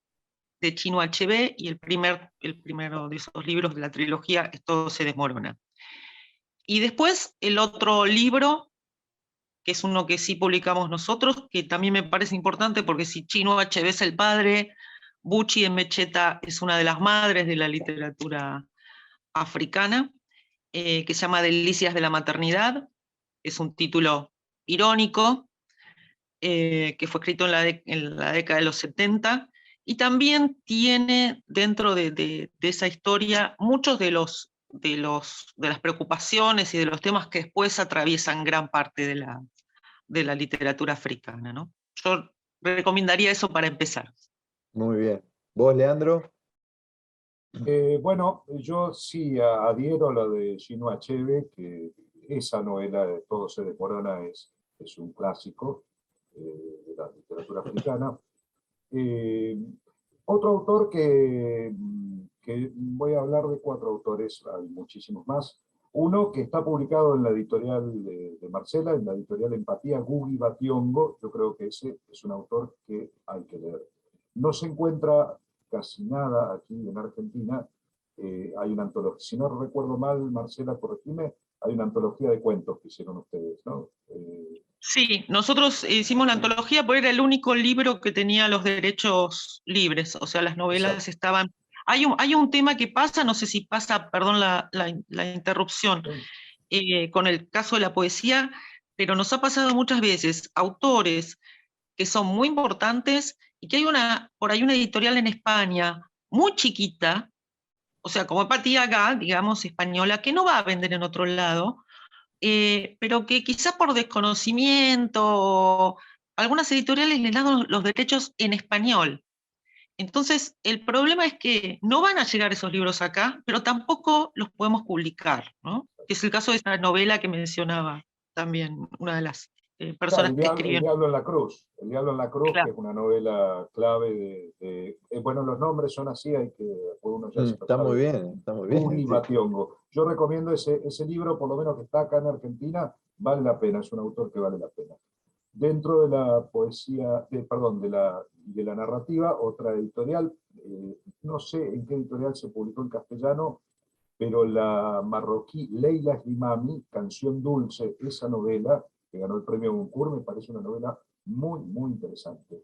de Chinua Achebe, y el primero de esos libros de la trilogía es Todo se desmorona. Y después el otro libro, que es uno que sí publicamos nosotros, que también me parece importante, porque si Chinua Achebe es el padre, Buchi Emecheta es una de las madres de la literatura africana, que se llama Delicias de la Maternidad. Es un título irónico, que fue escrito en la década de los 70, y también tiene dentro de esa historia muchos de las preocupaciones y de los temas que después atraviesan gran parte de la literatura africana, ¿no? Yo recomendaría eso para empezar. Muy bien. ¿Vos, Leandro? Bueno, yo sí adhiero a la de Chinua Achebe, que esa novela de Todo se desmorona es un clásico de la literatura africana. Eh, Otro autor que voy a hablar de cuatro autores, hay muchísimos más. Uno que está publicado en la editorial de Marcela, en la editorial Empatía, Gugi Bationgo. Yo creo que ese es un autor que hay que leer. No se encuentra casi nada aquí en Argentina. Hay una antología, si no recuerdo mal, Marcela, corregime, hay una antología de cuentos que hicieron ustedes, ¿no? Sí, nosotros hicimos la antología porque era el único libro que tenía los derechos libres, o sea, las novelas Exacto. estaban... Hay un tema que pasa, no sé si pasa, perdón la interrupción, con el caso de la poesía, pero nos ha pasado muchas veces, autores que son muy importantes y que hay por ahí una editorial en España muy chiquita, o sea, como Empatía acá, digamos, española, que no va a vender en otro lado, pero que quizá por desconocimiento, algunas editoriales le dan los derechos en español. Entonces, el problema es que no van a llegar esos libros acá, pero tampoco los podemos publicar, ¿no? Que es el caso de esa novela que mencionaba también una de las Claro, personas que El escribieron. Diablo en la Cruz. El Diablo en la Cruz, que Claro. es una novela clave bueno, los nombres son así, hay que, uno ya se lo Está muy sabe. bien, está muy bien. Uli Sí. Bationgo. Yo recomiendo ese libro, por lo menos que está acá en Argentina, vale la pena, es un autor que vale la pena. Dentro de la poesía, perdón, de la narrativa, otra editorial, no sé en qué editorial se publicó en castellano, pero la marroquí Leila Slimani, Canción Dulce, esa novela, que ganó el premio Goncourt, me parece una novela muy, muy interesante.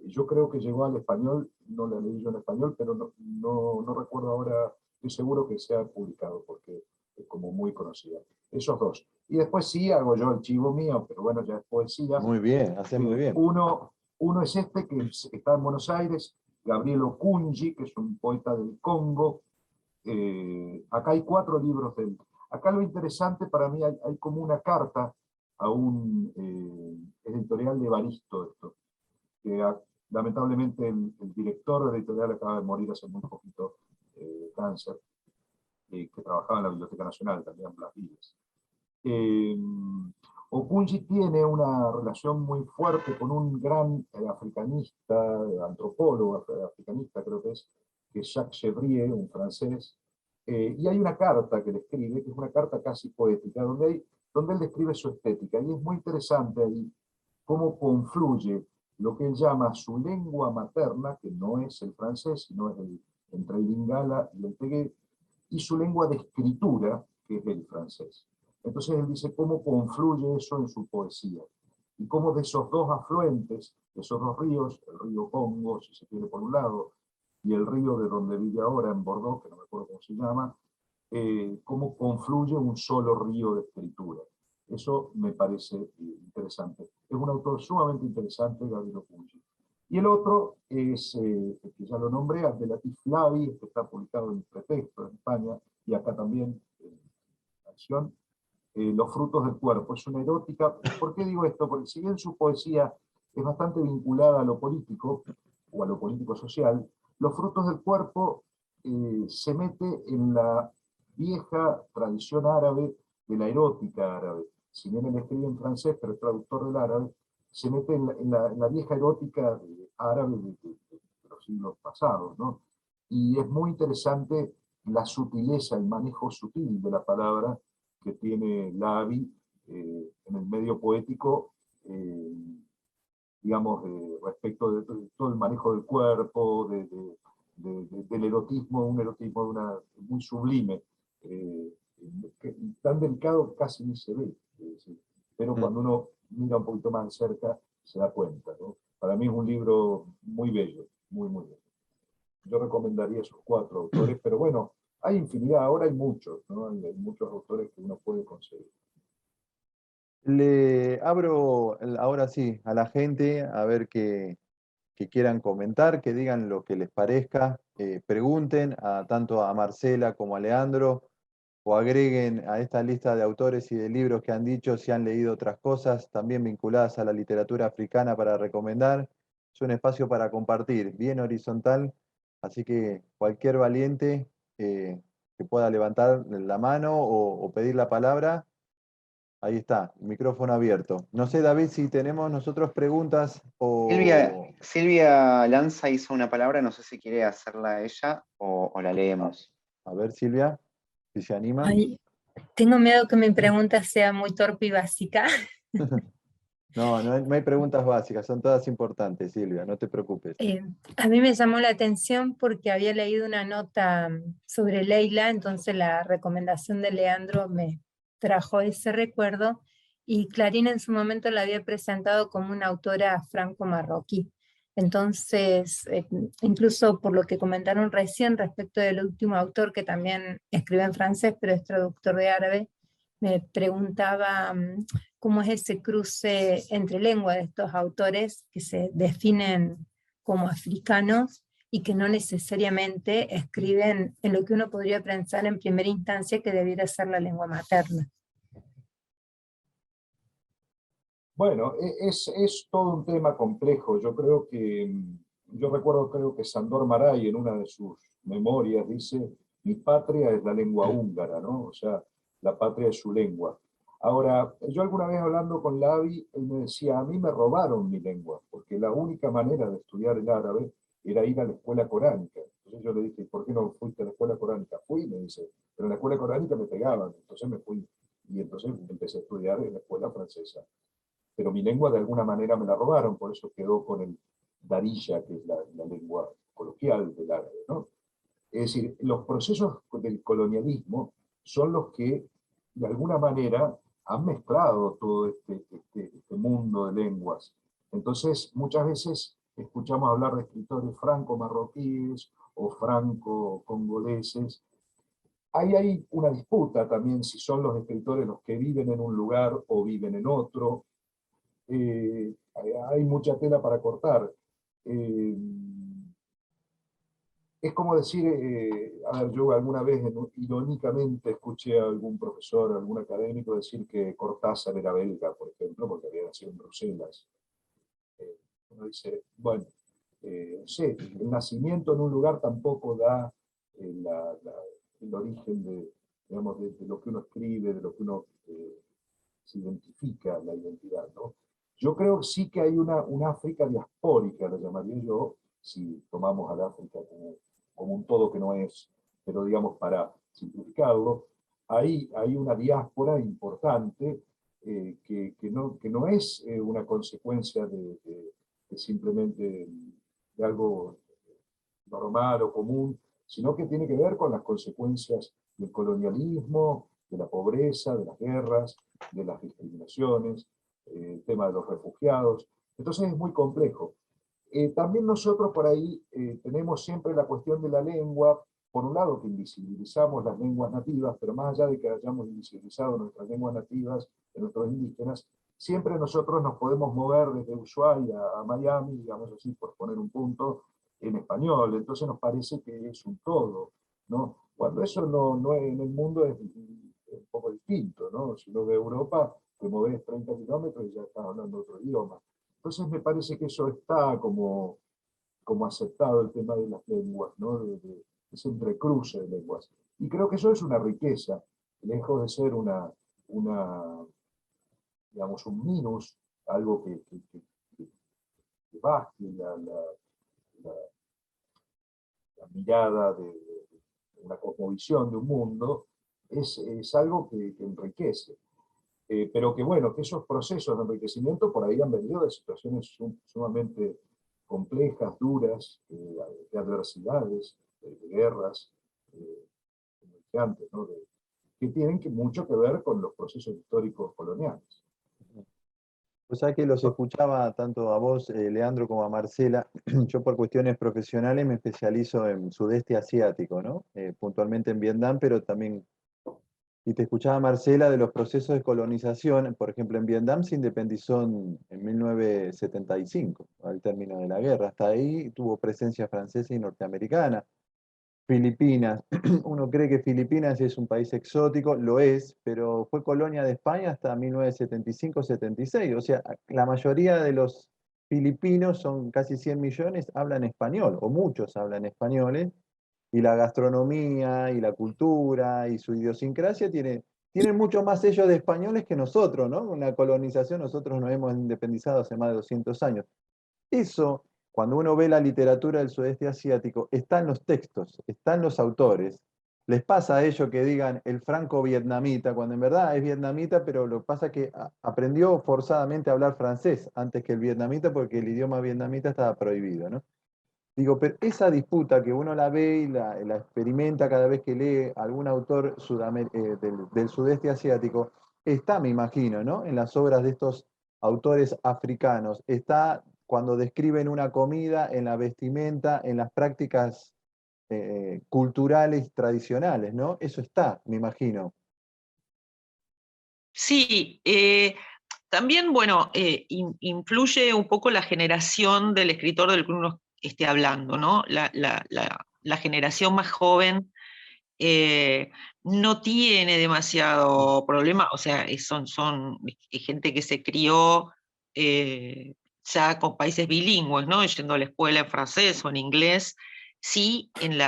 Yo creo que llegó al español, no la leí yo en español, pero no recuerdo ahora, estoy seguro que se ha publicado, porque es como muy conocida. Esos dos. Y después sí hago yo el chivo mío, pero bueno, ya es poesía. Muy bien, hace muy bien. Uno es este, que está en Buenos Aires, Gabriel Okunji, que es un poeta del Congo. Acá hay 4 libros de él. Acá lo interesante para mí, hay como una carta a un editorial de Baristo, esto, que lamentablemente el director de la editorial acaba de morir hace muy poquito de cáncer, que trabajaba en la Biblioteca Nacional, también Blas Vives. Okunji tiene una relación muy fuerte con un gran africanista, antropólogo africanista creo que es Jacques Chevrier, un francés, y hay una carta que le escribe, que es una carta casi poética, donde él describe su estética, y es muy interesante ahí cómo confluye lo que él llama su lengua materna, que no es el francés, sino es entre el lingala y el tegué, y su lengua de escritura, que es el francés. Entonces él dice cómo confluye eso en su poesía, y cómo de esos dos afluentes, de esos dos ríos, el río Congo, si se quiere por un lado, y el río de donde vive ahora, en Bordeaux, que no me acuerdo cómo se llama, cómo confluye un solo río de escritura. Eso me parece interesante. Es un autor sumamente interesante, Gabriel Okunji. Y el otro es, que ya lo nombré, Abdelatif Flavi, que está publicado en Pretexto, en España, y acá también, en Acción, Los frutos del cuerpo. Es una erótica. ¿Por qué digo esto? Porque si bien su poesía es bastante vinculada a lo político, o a lo político-social, Los frutos del cuerpo se mete en la vieja tradición árabe de la erótica árabe. Si bien él escribe en francés, pero es traductor del árabe, se mete en la vieja erótica árabe de los siglos pasados, ¿no? Y es muy interesante la sutileza, el manejo sutil de la palabra que tiene Lavi en el medio poético, digamos, respecto de todo el manejo del cuerpo, del erotismo, un erotismo muy sublime, tan delicado casi ni se ve, pero cuando uno mira un poquito más de cerca se da cuenta, ¿no? Para mí es un libro muy bello, muy, muy bello. Yo recomendaría esos 4 autores, pero bueno, hay infinidad, ahora hay muchos, ¿no? Hay muchos autores que uno puede conseguir. Le abro ahora sí a la gente a ver que quieran comentar, que digan lo que les parezca, pregunten tanto a Marcela como a Leandro, o agreguen a esta lista de autores y de libros que han dicho si han leído otras cosas, también vinculadas a la literatura africana para recomendar. Es un espacio para compartir, bien horizontal, así que cualquier valiente que pueda levantar la mano o pedir la palabra. Ahí está, micrófono abierto. No sé, David, si tenemos nosotros preguntas o... Silvia Lanza hizo una palabra, no sé si quiere hacerla ella o la leemos. A ver, Silvia, si se anima. Ay, tengo miedo que mi pregunta sea muy torpe y básica. No hay preguntas básicas, son todas importantes, Silvia, no te preocupes. A mí me llamó la atención porque había leído una nota sobre Leila, entonces la recomendación de Leandro me trajo ese recuerdo, y Clarín en su momento la había presentado como una autora franco-marroquí. Entonces, incluso por lo que comentaron recién respecto del último autor, que también escribe en francés, pero es traductor de árabe, me preguntaba cómo es ese cruce entre lengua de estos autores que se definen como africanos y que no necesariamente escriben en lo que uno podría pensar en primera instancia que debiera ser la lengua materna. Bueno, es todo un tema complejo. Yo recuerdo, creo que Sándor Márai en una de sus memorias dice, mi patria es la lengua húngara, ¿no? O sea, la patria es su lengua. Ahora, yo alguna vez hablando con Lavi, él me decía, a mí me robaron mi lengua, porque la única manera de estudiar el árabe era ir a la escuela coránica. Entonces yo le dije, ¿por qué no fuiste a la escuela coránica? Fui, me dice, pero en la escuela coránica me pegaban, entonces me fui. Y entonces empecé a estudiar en la escuela francesa. Pero mi lengua de alguna manera me la robaron, por eso quedó con el Darija, que es la lengua coloquial del árabe, ¿no? Es decir, los procesos del colonialismo son los que, de alguna manera, han mezclado todo este mundo de lenguas. Entonces, muchas veces escuchamos hablar de escritores franco-marroquíes o franco-congoleses. Ahí hay una disputa también si son los escritores los que viven en un lugar o viven en otro. Hay mucha tela para cortar. Eh, es como decir, a ver, yo alguna vez irónicamente escuché a algún profesor, algún académico decir que Cortázar era belga, por ejemplo, porque había nacido en Bruselas. Uno dice, bueno, no sé, el nacimiento en un lugar tampoco da el origen digamos, de lo que uno escribe, de lo que uno se identifica, la identidad, ¿no? Yo creo sí que hay una África diaspórica, la llamaría yo, si tomamos al África como un todo que no es, pero digamos para simplificarlo, hay una diáspora importante que no es una consecuencia de simplemente de algo normal o común, sino que tiene que ver con las consecuencias del colonialismo, de la pobreza, de las guerras, de las discriminaciones, el tema de los refugiados. Entonces es muy complejo. También nosotros por ahí tenemos siempre la cuestión de la lengua, por un lado que invisibilizamos las lenguas nativas, pero más allá de que hayamos invisibilizado nuestras lenguas nativas, de nuestros indígenas, siempre nosotros nos podemos mover desde Ushuaia a Miami, digamos así, por poner un punto, en español. Entonces nos parece que es un todo, ¿no? Cuando eso no es, en el mundo es un poco distinto, ¿no? Si lo de Europa, te moves 30 kilómetros y ya estás hablando otro idioma. Entonces me parece que eso está como aceptado, el tema de las lenguas, ¿no? Ese entrecruce de lenguas. Y creo que eso es una riqueza, lejos de ser digamos, un minus, algo que baste la mirada de una cosmovisión de un mundo, es algo que enriquece. Pero que bueno, que esos procesos de enriquecimiento por ahí han venido de situaciones sumamente complejas, duras, de adversidades, de guerras, como dije antes, ¿no? Que tienen mucho que ver con los procesos históricos coloniales. O sea que los escuchaba tanto a vos, Leandro, como a Marcela. Yo por cuestiones profesionales me especializo en sudeste asiático, ¿no? Puntualmente en Vietnam, pero también... Y te escuchaba, Marcela, de los procesos de colonización. Por ejemplo, en Vietnam se independizó en 1975, al término de la guerra. Hasta ahí tuvo presencia francesa y norteamericana. Filipinas. Uno cree que Filipinas es un país exótico, lo es, pero fue colonia de España hasta 1975-76. O sea, la mayoría de los filipinos, son casi 100 millones, hablan español, o muchos hablan españoles, y la gastronomía, y la cultura, y su idiosincrasia tienen mucho más sellos de españoles que nosotros, ¿no? Una colonización, nosotros nos hemos independizado hace más de 200 años. Eso, cuando uno ve la literatura del sudeste asiático, está en los textos, está en los autores, les pasa a ellos que digan el franco-vietnamita, cuando en verdad es vietnamita, pero lo que pasa es que aprendió forzadamente a hablar francés antes que el vietnamita porque el idioma vietnamita estaba prohibido, ¿no? Digo, pero esa disputa que uno la ve y la experimenta cada vez que lee algún autor del sudeste asiático, está, me imagino, ¿no? En las obras de estos autores africanos, está cuando describen una comida, en la vestimenta, en las prácticas culturales tradicionales, ¿no? Eso está, me imagino. Sí, también, bueno, influye un poco la generación del escritor del que uno esté hablando, ¿no? La generación más joven no tiene demasiado problema, o sea, son gente que se crió ya con países bilingües, ¿no? Yendo a la escuela en francés o en inglés. Sí, en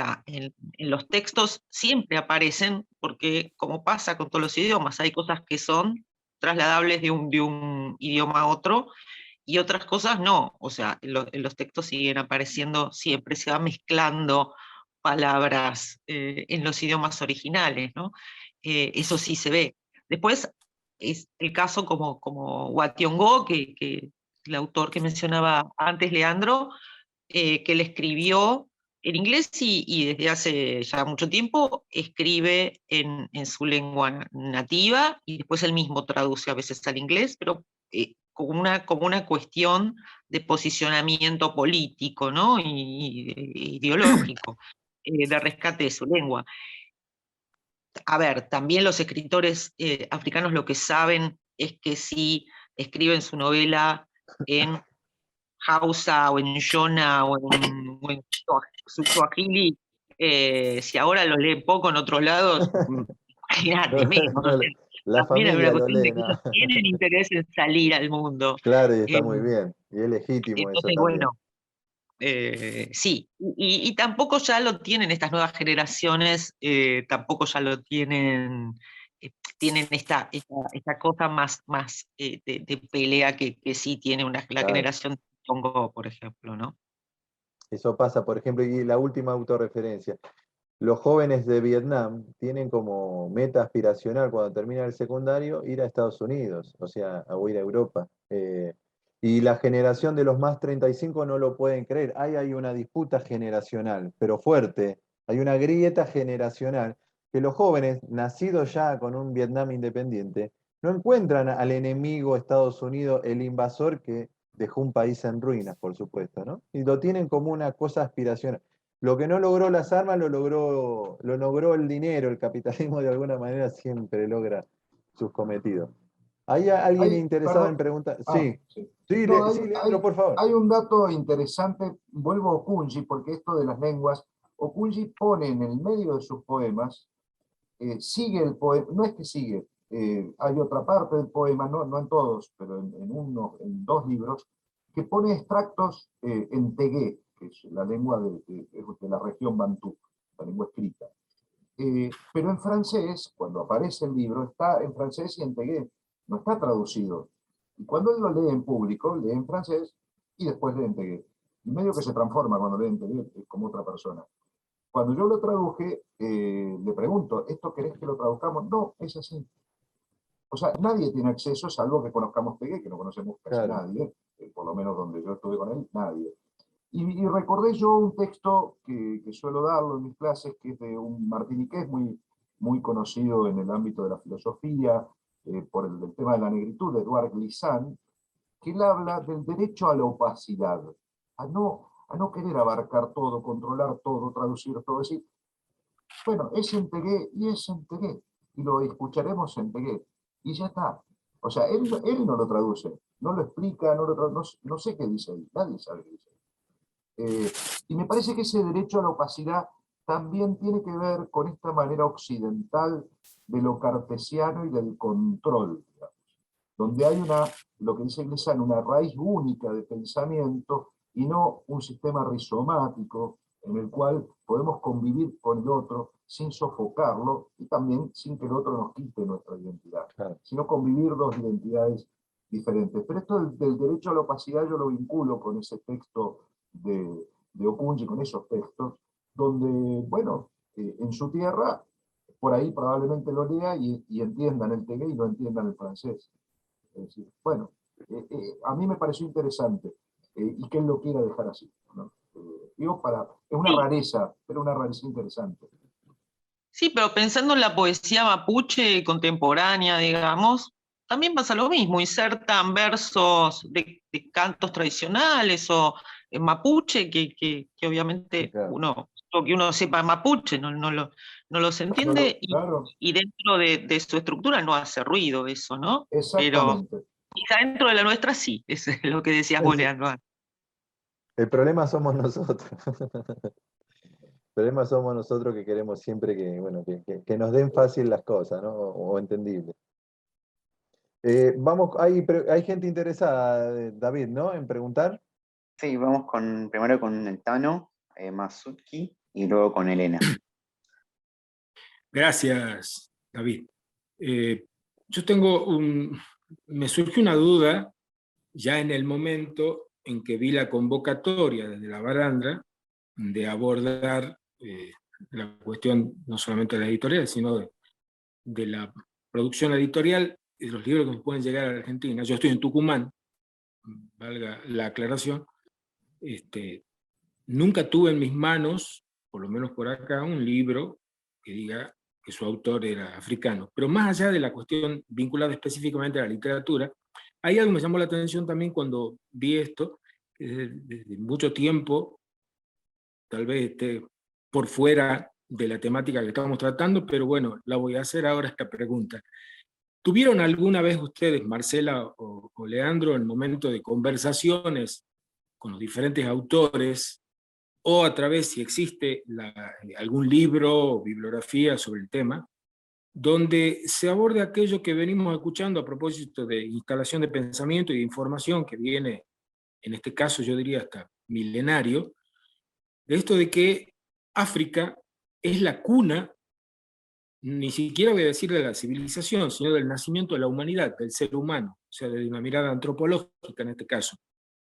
los textos siempre aparecen, porque como pasa con todos los idiomas, hay cosas que son trasladables de un idioma a otro, y otras cosas no. O sea, en los textos siguen apareciendo siempre, se va mezclando palabras en los idiomas originales, ¿no? Eso sí se ve. Después, es el caso como Wationgo, que el autor que mencionaba antes, Leandro, que él escribió en inglés y desde hace ya mucho tiempo escribe en su lengua nativa y después él mismo traduce a veces al inglés, pero como una cuestión de posicionamiento político, ¿no? Y ideológico, de rescate de su lengua. A ver, también los escritores africanos lo que saben es que si escriben su novela en Hausa o en Shona o en Swahili, si ahora lo leen poco en otros lados, imagínate menos. O sea, La también hay una familia lo cuestión lee, de que ¿no? ellos tienen interés en salir al mundo. Claro, y está Eh, muy bien. Y es legítimo eso entonces, también. bueno, sí, y tampoco ya lo tienen estas nuevas generaciones, tampoco ya lo tienen esta cosa más de pelea que sí tiene la Claro. generación Congo, por ejemplo, ¿no? Eso pasa, por ejemplo, y la última autorreferencia. Los jóvenes de Vietnam tienen como meta aspiracional cuando terminan el secundario ir a Estados Unidos, o sea, o ir a Europa. Y la generación de los más 35 no lo pueden creer. Hay una disputa generacional, pero fuerte. Hay una grieta generacional que los jóvenes, nacidos ya con un Vietnam independiente, no encuentran al enemigo Estados Unidos, el invasor que dejó un país en ruinas, por supuesto, ¿no? Y lo tienen como una cosa aspiracional. Lo que no logró las armas lo logró el dinero, el capitalismo de alguna manera siempre logra sus cometidos. ¿Hay alguien interesado en Perdón. preguntar? Ah, Sí, sí. sí, No, sí, Leandro, por favor. hay un dato interesante, vuelvo a Okunji, porque esto de las lenguas, Okunji pone en el medio de sus poemas, sigue el poema, no es que sigue, hay otra parte del poema, no en todos, pero en dos libros, que pone extractos en tegué, que es la lengua de la región bantú, la lengua escrita. Pero en francés, cuando aparece el libro, está en francés y en tegué, no está traducido. Y cuando él lo lee en público, lee en francés y después lee en tegué. Y medio que se transforma cuando lee en tegué, es como otra persona. Cuando yo lo traduje, le pregunto, ¿esto querés que lo traduzcamos? No, es así. O sea, nadie tiene acceso, salvo que conozcamos tegué, que no conocemos casi Claro. nadie, por lo menos donde yo estuve con él, nadie. Y recordé yo un texto que suelo darlo en mis clases, que es de un martiniqués muy conocido en el ámbito de la filosofía, por el tema de la negritud, de Edouard Glissant, que él habla del derecho a la opacidad, a no querer abarcar todo, controlar todo, traducir todo, decir, bueno, es en tegué y es en tegué, y lo escucharemos en tegué, y ya está. O sea, él no lo traduce, no lo explica, no sé qué dice ahí, nadie sabe qué dice ahí. Y me parece que ese derecho a la opacidad también tiene que ver con esta manera occidental de lo cartesiano y del control, digamos, donde hay lo que dice Glissant, una raíz única de pensamiento y no un sistema rizomático en el cual podemos convivir con el otro sin sofocarlo y también sin que el otro nos quite nuestra identidad, Claro. sino convivir dos identidades diferentes. Pero esto del derecho a la opacidad yo lo vinculo con ese texto de Okunji, con esos textos, donde, bueno, en su tierra, por ahí probablemente lo lea y entiendan el tegué y no entiendan el francés. Es decir, bueno, a mí me pareció interesante y que él lo quiera dejar así, ¿no? Digo, es una rareza, pero una rareza interesante. Sí, pero pensando en la poesía mapuche contemporánea, digamos, también pasa lo mismo, insertan versos de cantos tradicionales o en mapuche que obviamente Claro. lo que uno sepa mapuche no los entiende Claro, y dentro de su estructura no hace ruido eso, ¿no? Pero exactamente. quizá dentro de la nuestra sí, es lo que decías vos, Leandro. El problema somos nosotros. El problema somos nosotros que queremos siempre que, bueno, que nos den fácil las cosas, ¿no? O entendibles. Vamos, hay gente interesada, David, ¿no? En preguntar. Sí, vamos primero con el Tano, Masuki, y luego con Elena. Gracias, David. Yo me surgió una duda ya en el momento en que vi la convocatoria desde la Barandra de abordar la cuestión no solamente de la editorial, sino de la producción editorial y de los libros que pueden llegar a la Argentina. Yo estoy en Tucumán, valga la aclaración. Nunca tuve en mis manos, por lo menos por acá, un libro que diga que su autor era africano. Pero más allá de la cuestión vinculada específicamente a la literatura, hay algo que me llamó la atención también cuando vi esto, que desde mucho tiempo, tal vez esté por fuera de la temática que estamos tratando, pero bueno, la voy a hacer ahora esta pregunta. ¿Tuvieron alguna vez ustedes, Marcela o Leandro, en el momento de conversaciones con los diferentes autores, o a través, si existe algún libro o bibliografía sobre el tema, donde se aborde aquello que venimos escuchando a propósito de instalación de pensamiento y de información que viene, en este caso yo diría hasta milenario, de esto de que África es la cuna, ni siquiera voy a decir de la civilización, sino del nacimiento de la humanidad, del ser humano, o sea, de una mirada antropológica en este caso.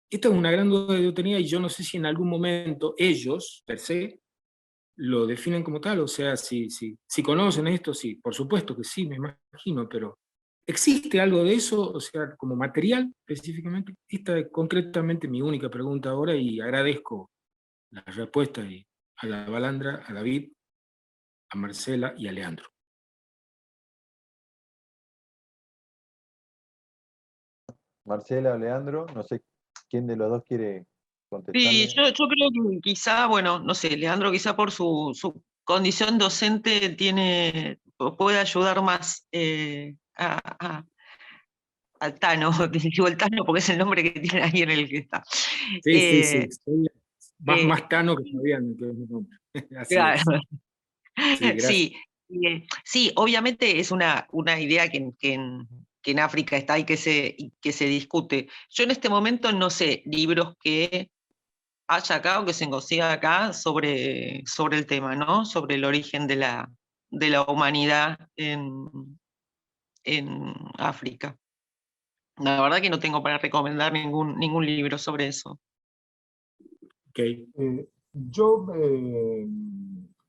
Esta es una gran duda que yo tenía y yo no sé si en algún momento ellos, per se, lo definen como tal, o sea, si conocen esto, sí, por supuesto que sí, me imagino, pero ¿existe algo de eso, o sea, como material específicamente? Esta es concretamente mi única pregunta ahora y agradezco la respuesta a la Balandra, a David, a Marcela y a Leandro. Marcela o Leandro, no sé quién de los dos quiere Sí, contestarle. yo creo que quizá, bueno, no sé, Leandro quizá por su condición docente puede ayudar más al Tano, digo el Tano porque es el nombre que tiene ahí en el que está. Sí, Eh, más eh, Tano que Fabián, que es mi nombre. Así claro. es. Sí, gracias. Sí, sí, obviamente es una idea que en África está y que se discute. Yo en este momento no sé libros que haya acá o que se consiga acá sobre el tema, ¿no? Sobre el origen de la humanidad en África. La verdad que no tengo para recomendar ningún libro sobre eso. Okay. Yo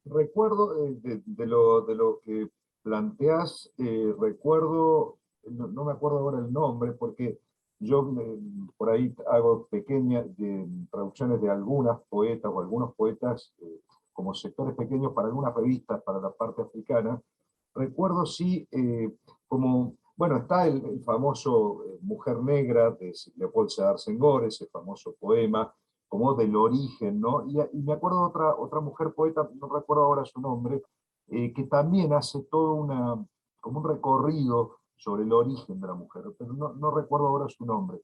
recuerdo de lo que planteás, recuerdo, no me acuerdo ahora el nombre, porque yo por ahí hago pequeñas traducciones de algunas poetas o algunos poetas como sectores pequeños para algunas revistas para la parte africana. Recuerdo sí, como, bueno, está el famoso Mujer Negra de Leopold Sédar Senghor, ese famoso poema, como del origen, ¿no? Y me acuerdo de otra mujer poeta, no recuerdo ahora su nombre, que también hace todo como un recorrido sobre el origen de la mujer, pero no recuerdo ahora su nombre.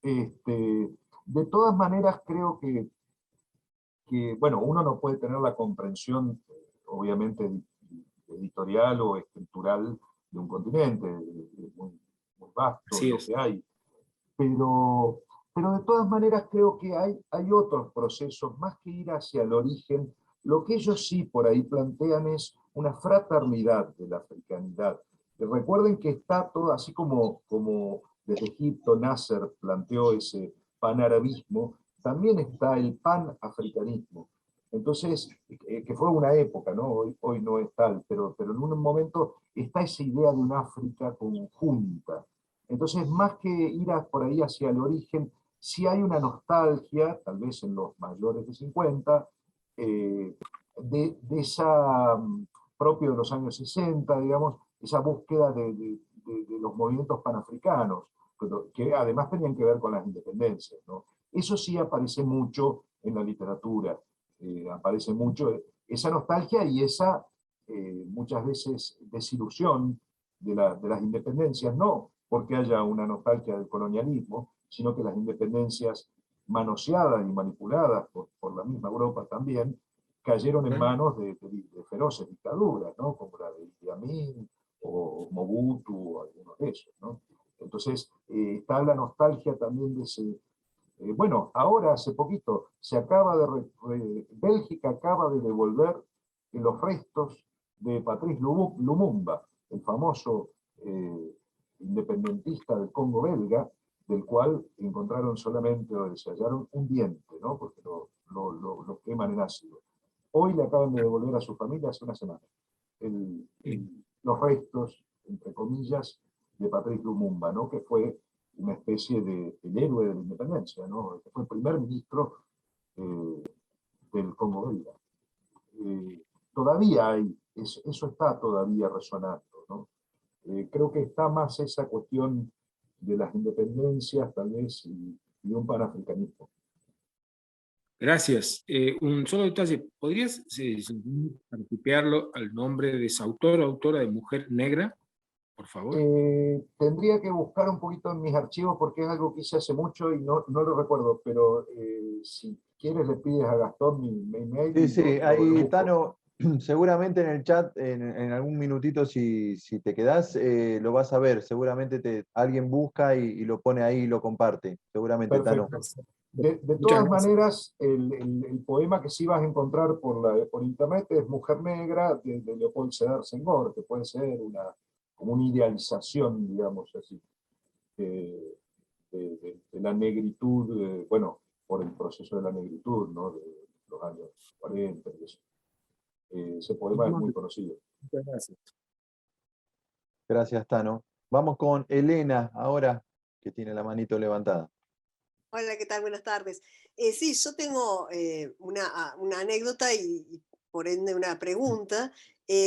De todas maneras, creo bueno, uno no puede tener la comprensión, obviamente, editorial o escritural de un continente, muy vasto Así lo es. que hay, pero de todas maneras creo que hay otros procesos, más que ir hacia el origen, lo que ellos sí por ahí plantean es una fraternidad de la africanidad. Recuerden que está todo, así como desde Egipto Nasser planteó ese panarabismo, también está el panafricanismo. Entonces, que fue una época, ¿no? Hoy no es tal, pero en un momento está esa idea de un África conjunta. Entonces, más que ir por ahí hacia el origen, sí hay una nostalgia, tal vez en los mayores de 50, de esa, propio de los años 60, digamos, esa búsqueda de los movimientos panafricanos, que además tenían que ver con las independencias, ¿no? Eso sí aparece mucho en la literatura, aparece mucho esa nostalgia y esa muchas veces desilusión de las independencias, no porque haya una nostalgia del colonialismo, sino que las independencias manoseadas y manipuladas por la misma Europa también, cayeron en manos de feroces dictaduras, ¿no? Como la de Idi Amin o Mobutu o algunos de esos, ¿no? Entonces, está la nostalgia también de ese... bueno, ahora hace poquito, Bélgica acaba de devolver los restos de Patrice Lumumba, el famoso independentista del Congo belga, del cual encontraron solamente, o se hallaron un diente, ¿no? Porque lo queman en ácido. Hoy le acaban de devolver a su familia hace una semana los restos, entre comillas, de Patrice Lumumba, ¿no? Que fue una especie de el héroe de la independencia, ¿no? Que fue el primer ministro del Congo belga. Todavía hay, eso está todavía resonando, ¿no? Creo que está más esa cuestión de las independencias, tal vez, y un panafricanismo. Gracias. Un solo detalle, ¿podrías tipearlo al nombre de esa autora o autora de Mujer Negra, por favor? Tendría que buscar un poquito en mis archivos porque es algo que hice hace mucho y no lo recuerdo, pero si quieres le pides a Gastón mi mail. Sí, ahí Tano, seguramente en el chat, en algún minutito, si te quedás, lo vas a ver. Seguramente alguien busca y lo pone ahí y lo comparte. Seguramente, perfecto. Tano. De todas maneras, el poema que sí vas a encontrar por internet es Mujer Negra, de Leopold Sédar Senghor, que puede ser como una idealización, digamos así, de la negritud, bueno, por el proceso de la negritud, ¿no? De los años 40 y eso. Ese poema es muy conocido. Muchas gracias. Gracias, Tano. Vamos con Elena ahora, que tiene la manito levantada. Hola, ¿qué tal? Buenas tardes. Sí, yo tengo una anécdota y por ende una pregunta.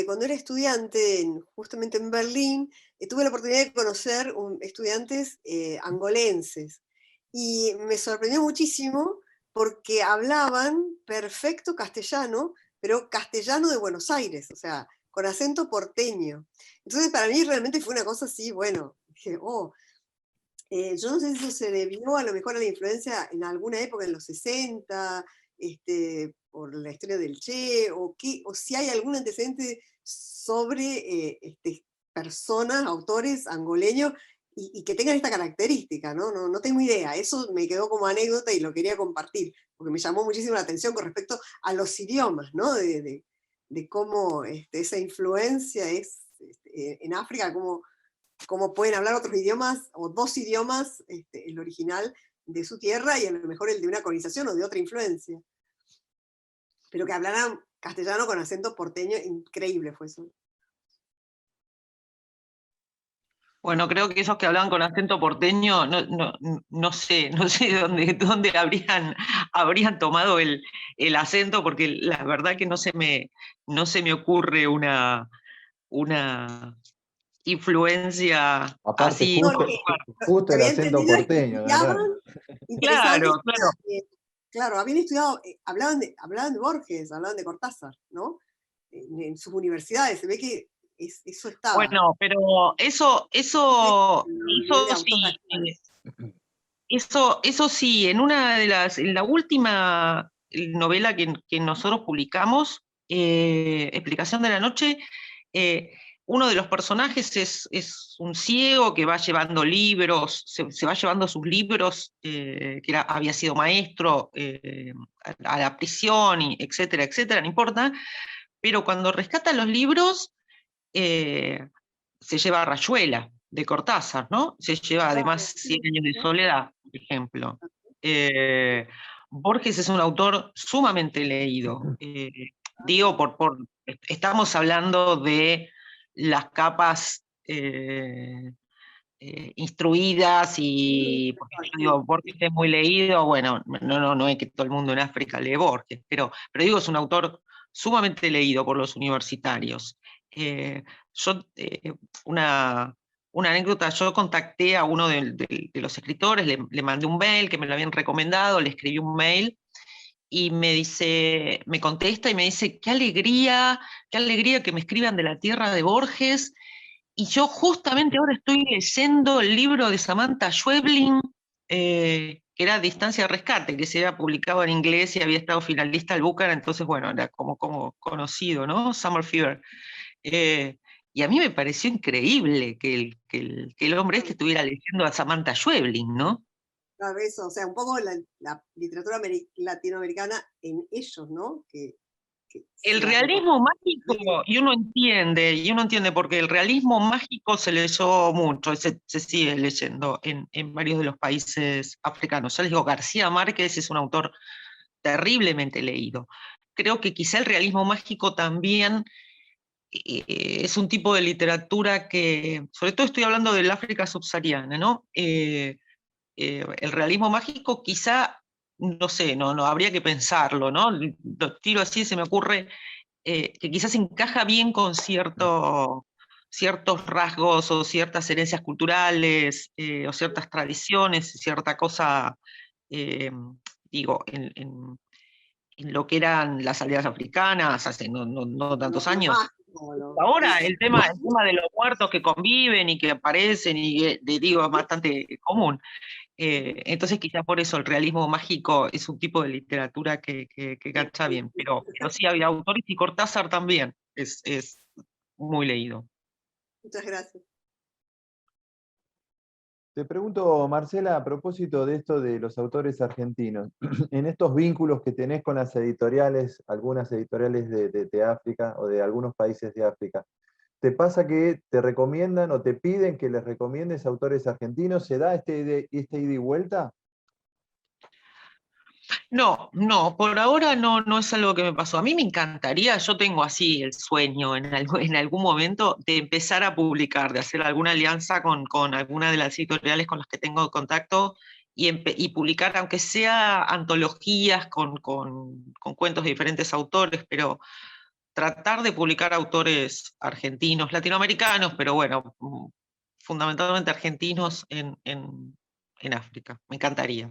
Cuando era estudiante, justamente en Berlín, tuve la oportunidad de conocer estudiantes angolenses y me sorprendió muchísimo porque hablaban perfecto castellano, pero castellano de Buenos Aires, o sea, con acento porteño. Entonces para mí realmente fue una cosa así, bueno, dije, oh. Yo no sé si eso se debió a lo mejor a la influencia en alguna época, en los 60, por la historia del Che, o si hay algún antecedente sobre personas, autores angoleños, y que tengan esta característica, ¿no? No tengo idea, eso me quedó como anécdota y lo quería compartir, porque me llamó muchísimo la atención con respecto a los idiomas, ¿no? De cómo esa influencia es en África, cómo pueden hablar otros idiomas, o dos idiomas, el original de su tierra y a lo mejor el de una colonización o de otra influencia. Pero que hablaran castellano con acento porteño, increíble fue eso. Bueno, creo que esos que hablaban con acento porteño, no sé dónde habrían tomado el acento, porque la verdad que no se me ocurre una influencia aparte, así. Justo el acento porteño. Claro. Claro, habían estudiado, hablaban de Borges, hablaban de Cortázar, ¿no? En sus universidades, se ve que eso estaba. Bueno, pero eso sí, en la última novela que nosotros publicamos, Explicación de la Noche, uno de los personajes es un ciego que va llevando libros, se va llevando sus libros, había sido maestro, a la prisión, etcétera, etcétera, no importa, pero cuando rescata los libros, se lleva a Rayuela, de Cortázar, ¿no? Se lleva además 100 años de soledad, por ejemplo. Borges es un autor sumamente leído. Digo, estamos hablando de las capas instruidas y, porque yo digo, Borges es muy leído, bueno, no es que todo el mundo en África lee Borges, pero digo, es un autor sumamente leído por los universitarios. Yo, una anécdota, yo contacté a uno de los escritores, le mandé un mail que me lo habían recomendado, le escribí un mail, y me contesta y me dice, qué alegría que me escriban de la tierra de Borges, y yo justamente ahora estoy leyendo el libro de Samantha Schweblin, que era Distancia de Rescate, que se había publicado en inglés y había estado finalista al Booker, entonces bueno, era como conocido, ¿no? Summer Fever. Y a mí me pareció increíble que el hombre este estuviera leyendo a Samantha Schweblin, ¿no? Claro, eso, o sea, un poco la literatura latinoamericana en ellos, ¿no? El realismo mágico, y uno entiende, porque el realismo mágico se leyó mucho, se sigue leyendo en varios de los países africanos. Ya les digo, García Márquez es un autor terriblemente leído. Creo que quizá el realismo mágico también es un tipo de literatura que, sobre todo estoy hablando del África subsahariana, ¿no? El realismo mágico quizá, no sé, no habría que pensarlo, ¿no? Lo tiro así, se me ocurre que quizás encaja bien con ciertos rasgos o ciertas herencias culturales o ciertas tradiciones, cierta cosa, digo, en lo que eran las aldeas africanas hace no tantos años. Ahora el tema de los muertos que conviven y que aparecen, y digo, es bastante común. Entonces quizá por eso el realismo mágico es un tipo de literatura que gacha bien, pero sí había autores, y Cortázar también es muy leído. Muchas gracias. Te pregunto, Marcela, a propósito de esto de los autores argentinos, en estos vínculos que tenés con las editoriales, algunas editoriales de África o de algunos países de África, ¿te pasa que te recomiendan o te piden que les recomiendes autores argentinos? ¿Se da este ida y vuelta? No, por ahora no es algo que me pasó. A mí me encantaría, yo tengo así el sueño en algún momento de empezar a publicar, de hacer alguna alianza con alguna de las editoriales con las que tengo contacto y publicar, aunque sea antologías con cuentos de diferentes autores, pero tratar de publicar autores argentinos, latinoamericanos, pero bueno, fundamentalmente argentinos en África. Me encantaría.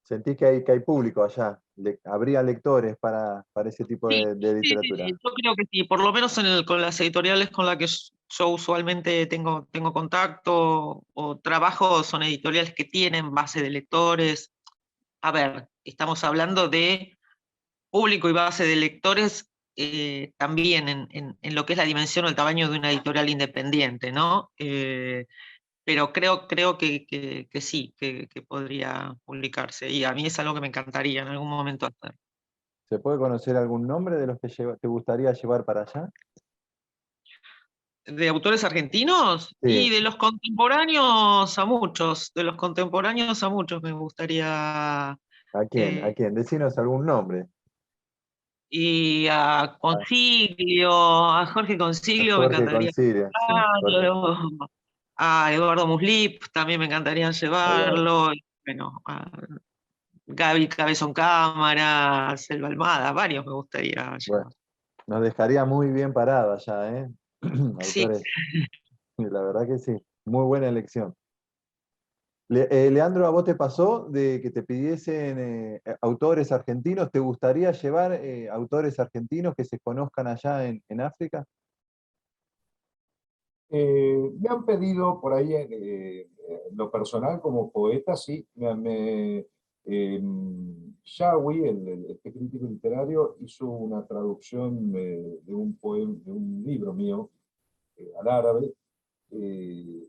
¿Sentís que hay público allá? ¿Habría lectores para ese tipo Sí, de sí, literatura? yo creo que sí, por lo menos con las editoriales con las que yo usualmente tengo contacto o trabajo, son editoriales que tienen base de lectores. A ver, estamos hablando de público y base de lectores también en lo que es la dimensión o el tamaño de una editorial independiente, ¿no? Pero creo que sí, que podría publicarse, y a mí es algo que me encantaría en algún momento hacer. ¿Se puede conocer algún nombre de los que te gustaría llevar para allá? ¿De autores argentinos? Sí. Y de los contemporáneos a muchos, me gustaría. ¿A quién? ¿A quién? Decinos algún nombre. Y a Consiglio, a Jorge A Consiglio me Jorge encantaría Consiglio, sí. Jorge. llevarlo, a Eduardo Muslip también me encantaría Eduardo. llevarlo, y bueno, a Gaby Cabezón Cámara, Selva Almada, varios me gustaría Bueno, llevar. nos dejaría muy bien parado allá, ¿eh? Sí. Autores, la verdad que sí. Muy buena elección. Leandro, ¿a vos te pasó de que te pidiesen autores argentinos? ¿Te gustaría llevar autores argentinos que se conozcan allá en África? Me han pedido por ahí, en lo personal, como poeta, sí, Shawi, este crítico literario, hizo una traducción de un poema, de un libro mío al árabe, y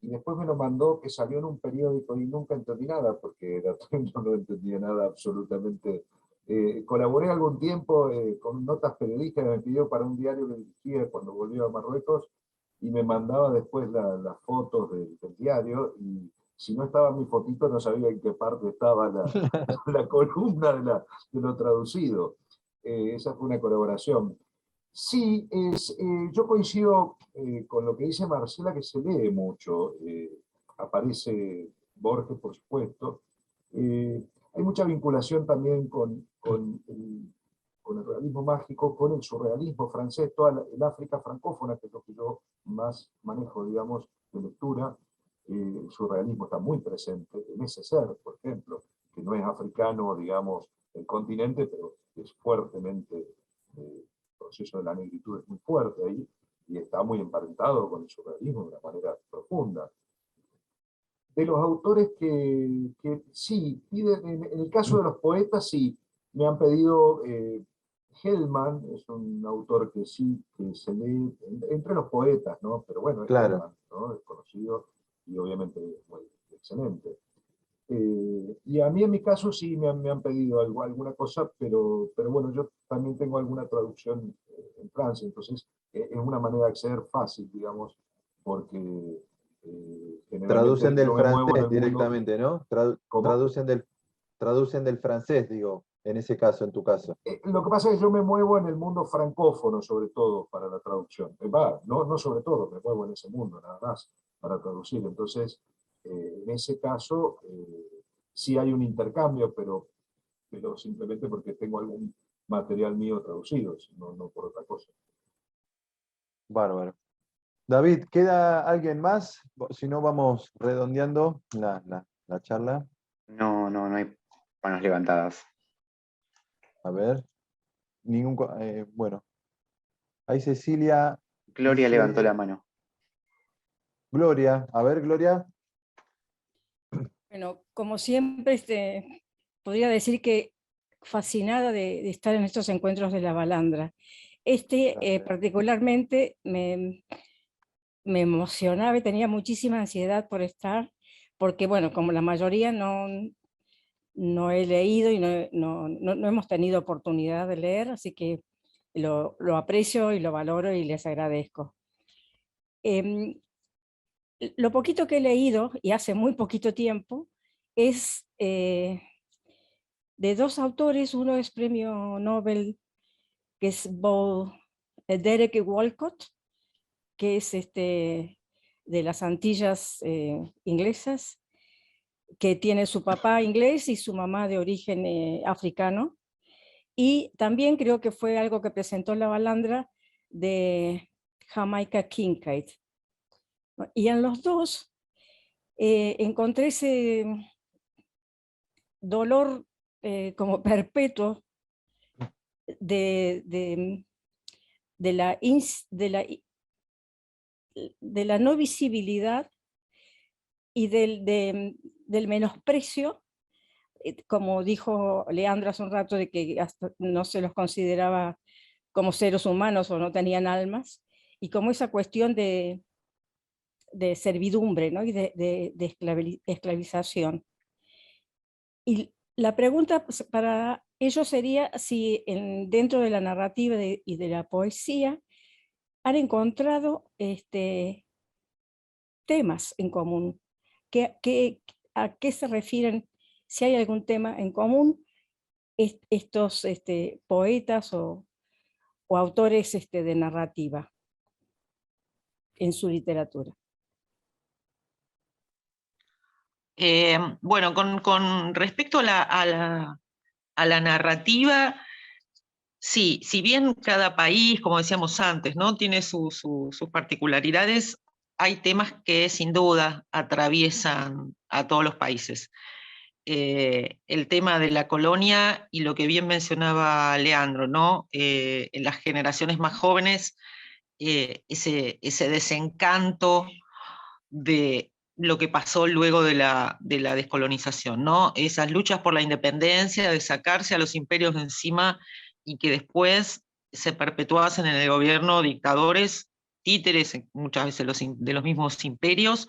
después me lo mandó, que salió en un periódico y nunca entendí nada, porque no entendía nada absolutamente. Colaboré algún tiempo con notas periodísticas que me pidió para un diario que dirigía cuando volvió a Marruecos, y me mandaba después las fotos del diario, y si no estaba mi fotito no sabía en qué parte estaba la columna de lo traducido. Esa fue una colaboración. Sí, yo coincido con lo que dice Marcela, que se lee mucho. Aparece Borges, por supuesto. Hay mucha vinculación también con el realismo mágico, con el surrealismo francés, toda el África francófona, que es lo que yo más manejo, digamos, de lectura. El surrealismo está muy presente en ese ser, por ejemplo, que no es africano, digamos, el continente, pero es fuertemente, el proceso de la negritud es muy fuerte ahí, y está muy emparentado con el surrealismo de una manera profunda. De los autores que sí, piden, en el caso de los poetas, sí, me han pedido, Hellman es un autor que sí, que se lee entre los poetas, ¿no? Pero bueno, es Claro. Hellman, ¿no? Es conocido y obviamente muy excelente. Y a mí en mi caso sí me han pedido alguna cosa, pero bueno, yo también tengo alguna traducción en Francia, entonces es una manera de acceder fácil, digamos, porque Traducen generalmente del yo me muevo en francés el mundo. directamente, ¿no? ¿Cómo? Traducen del francés, digo, en ese caso, en tu caso. Lo que pasa es que yo me muevo en el mundo francófono, sobre todo, para la traducción. No sobre todo, me muevo en ese mundo, nada más, para traducir. Entonces, en ese caso, sí hay un intercambio, pero simplemente porque tengo algún material mío traducido, no por otra cosa. Bárbaro. David, ¿queda alguien más? Si no, vamos redondeando la charla. No hay manos levantadas. A ver. Bueno. Ahí Cecilia. Gloria dice- levantó la mano. Gloria. A ver, Gloria. Bueno, como siempre, podría decir que fascinada de estar en estos encuentros de la Balandra. Particularmente me emocionaba y tenía muchísima ansiedad por estar, porque bueno, como la mayoría no he leído y no hemos tenido oportunidad de leer, así que lo aprecio y lo valoro y les agradezco. Lo poquito que he leído, y hace muy poquito tiempo, es de dos autores. Uno es premio Nobel, que es Derek Walcott, que es de las Antillas inglesas, que tiene su papá inglés y su mamá de origen africano. Y también creo que fue algo que presentó la Balandra, de Jamaica Kincaid. Y en los dos encontré ese dolor como perpetuo de la no visibilidad y del menosprecio, como dijo Leandro hace un rato, de que hasta no se los consideraba como seres humanos o no tenían almas, y como esa cuestión de servidumbre, ¿no? Y de esclavización. Y la pregunta para ellos sería si dentro de la narrativa y de la poesía han encontrado temas en común. ¿A qué se refieren? Si hay algún tema en común, estos poetas o autores de narrativa en su literatura. Bueno, con respecto a la narrativa, sí, si bien cada país, como decíamos antes, ¿no? Tiene sus particularidades, hay temas que sin duda atraviesan a todos los países. El tema de la colonia y lo que bien mencionaba Leandro, ¿no? En las generaciones más jóvenes, ese desencanto de lo que pasó luego de la descolonización, ¿no? Esas luchas por la independencia, de sacarse a los imperios de encima y que después se perpetuasen en el gobierno dictadores, títeres muchas veces de los mismos imperios.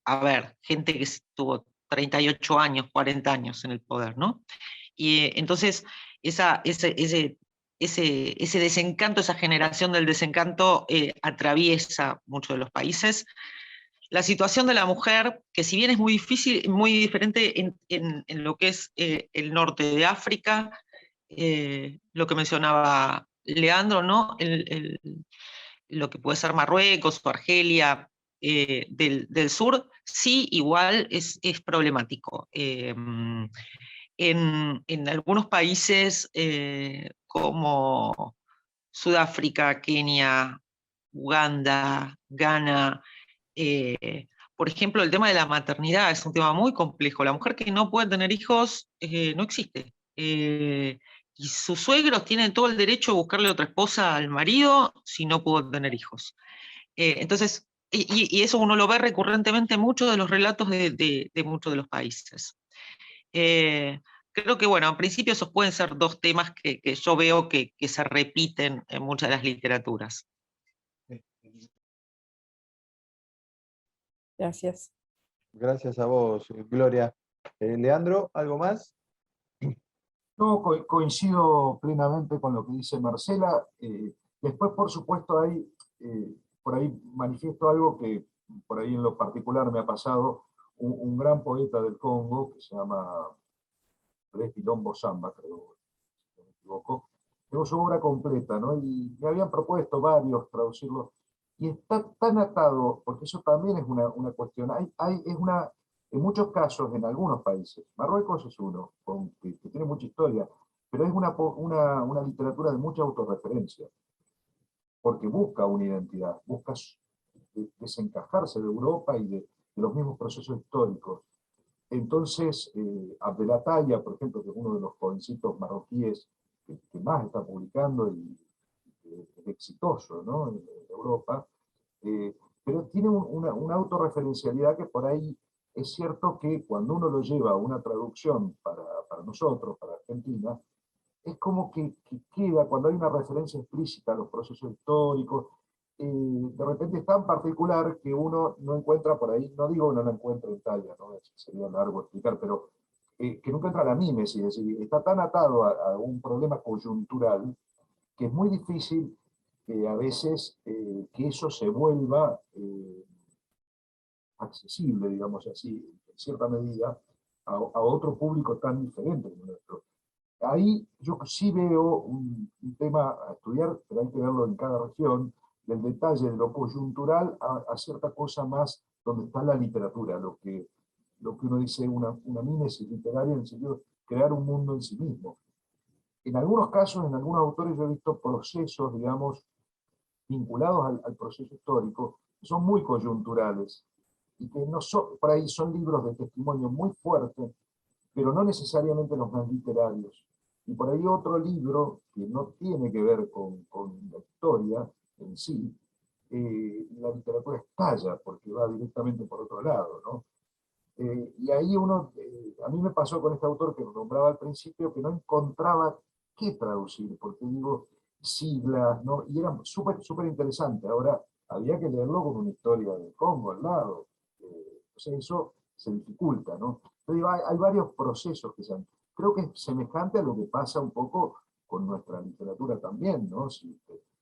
A ver, gente que estuvo 38 años, 40 años en el poder, ¿no? Y entonces ese desencanto, esa generación del desencanto atraviesa muchos de los países. la situación de la mujer, que si bien es muy difícil, muy diferente en lo que es el norte de África, lo que mencionaba Leandro, ¿no? Lo que puede ser Marruecos o Argelia del sur, sí, igual es problemático. En algunos países como Sudáfrica, Kenia, Uganda, Ghana, por ejemplo, el tema de la maternidad es un tema muy complejo. La mujer que no puede tener hijos no existe. Y sus suegros tienen todo el derecho a buscarle otra esposa al marido si no pudo tener hijos. Entonces, y eso uno lo ve recurrentemente en muchos de los relatos de muchos de los países. Creo que, bueno, en principio esos pueden ser dos temas que yo veo que se repiten en muchas de las literaturas. Gracias. Gracias a vos, Gloria. Leandro, ¿algo más? No, coincido plenamente con lo que dice Marcela. Después, por supuesto, hay, por ahí manifiesto algo que por ahí en lo particular me ha pasado. Un gran poeta del Congo, que se llama Pilombo Samba, creo, si no me equivoco, tengo su obra completa, ¿no? Y me habían propuesto varios traducirlo. Y está tan atado, porque eso también es una cuestión. En muchos casos, en algunos países, Marruecos es uno, que tiene mucha historia, pero es una literatura de mucha autorreferencia, porque busca una identidad, busca desencajarse de Europa y de los mismos procesos históricos. Entonces, Abdelataya, por ejemplo, que es uno de los jovencitos marroquíes que más está publicando y es exitoso, ¿no? En Europa, pero tiene una autorreferencialidad que por ahí es cierto que cuando uno lo lleva a una traducción para nosotros, para Argentina, es como que queda, cuando hay una referencia explícita a los procesos históricos, de repente es tan particular que uno no encuentra por ahí, no digo que no la encuentre en Italia, ¿no? Sería largo explicar, pero que nunca entra la mímesis, es decir, está tan atado a un problema coyuntural que es muy difícil a veces que eso se vuelva accesible, digamos así, en cierta medida, a otro público tan diferente como nuestro. Ahí yo sí veo un tema a estudiar, pero hay que verlo en cada región, del detalle de lo coyuntural a cierta cosa más donde está la literatura, lo que uno dice una mímesis literaria en el sentido de crear un mundo en sí mismo. En algunos casos, en algunos autores yo he visto procesos, digamos, vinculados al proceso histórico, que son muy coyunturales, y que no son, por ahí son libros de testimonio muy fuertes, pero no necesariamente los más literarios. Y por ahí otro libro que no tiene que ver con la historia en sí, la literatura estalla porque va directamente por otro lado, ¿no? Y ahí a mí me pasó con este autor que lo nombraba al principio, que no encontraba qué traducir, porque digo, siglas, ¿no? Y era súper, súper interesante. Ahora, había que leerlo con una historia del Congo al lado. O sea, eso se dificulta, ¿no? Pero hay varios procesos que se han... Creo que es semejante a lo que pasa un poco con nuestra literatura también, ¿no?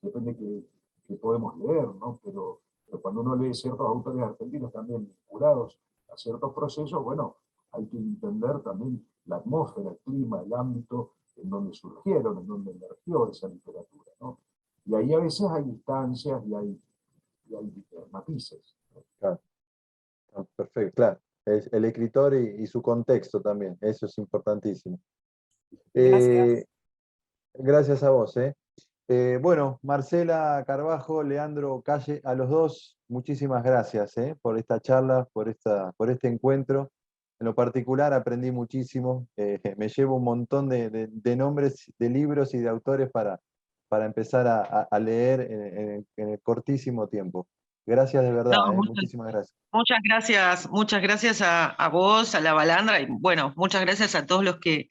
Depende que podemos leer, ¿no? Pero cuando uno lee ciertos autores argentinos también vinculados a ciertos procesos, bueno, hay que entender también la atmósfera, el clima, el ámbito en donde surgieron, en donde emergió esa literatura, ¿no? Y ahí a veces hay distancias y hay matices. Claro. Perfecto, claro. Es el escritor y su contexto también, eso es importantísimo. Gracias. Gracias a vos. Bueno, Marcela Carbajo, Leandro Calle, a los dos, muchísimas gracias por esta charla, por este encuentro. En lo particular aprendí muchísimo, me llevo un montón de nombres de libros y de autores para empezar a leer en el cortísimo tiempo. Gracias de verdad, No, muchísimas gracias. muchas gracias a vos, a la Balandra, y bueno, muchas gracias a todos los que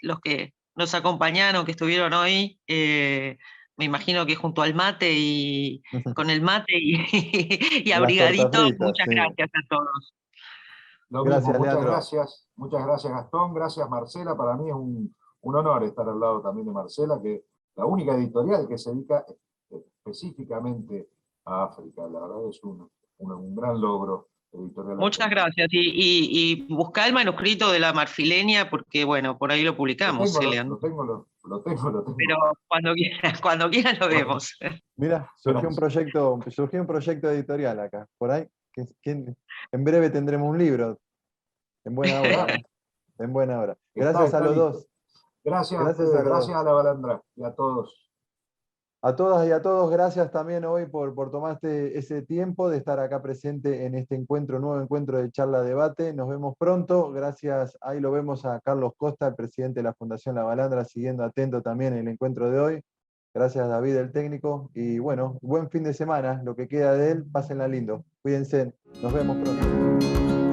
nos acompañaron, que estuvieron hoy. Me imagino que junto al mate y con el mate y Las tortas abrigaditos, fritas, muchas sí. gracias a todos. Lo Gracias, mismo, Leandro. muchas gracias Gastón, gracias Marcela, para mí es un honor estar al lado también de Marcela, que es la única editorial que se dedica específicamente a África, la verdad es un gran logro Editorial Muchas Argentina. gracias. Y buscá el manuscrito de La Marfileña, porque bueno, por ahí lo publicamos, Leandro. Lo tengo. Pero cuando quieran lo vemos. Mira, surgió un proyecto editorial acá, por ahí. En breve tendremos un libro. En buena hora. En buena hora. Gracias a los dos. Gracias a Gracias ustedes, a los gracias dos. a la Balandra y a todos. A todas y a todos, gracias también hoy por tomarte ese tiempo de estar acá presente en este nuevo encuentro de charla debate. Nos vemos pronto. Gracias, ahí lo vemos a Carlos Costa, el presidente de la Fundación La Balandra, siguiendo atento también el encuentro de hoy. Gracias, David, el técnico. Y bueno, buen fin de semana. Lo que queda de él, pásenla lindo. Cuídense. Nos vemos pronto.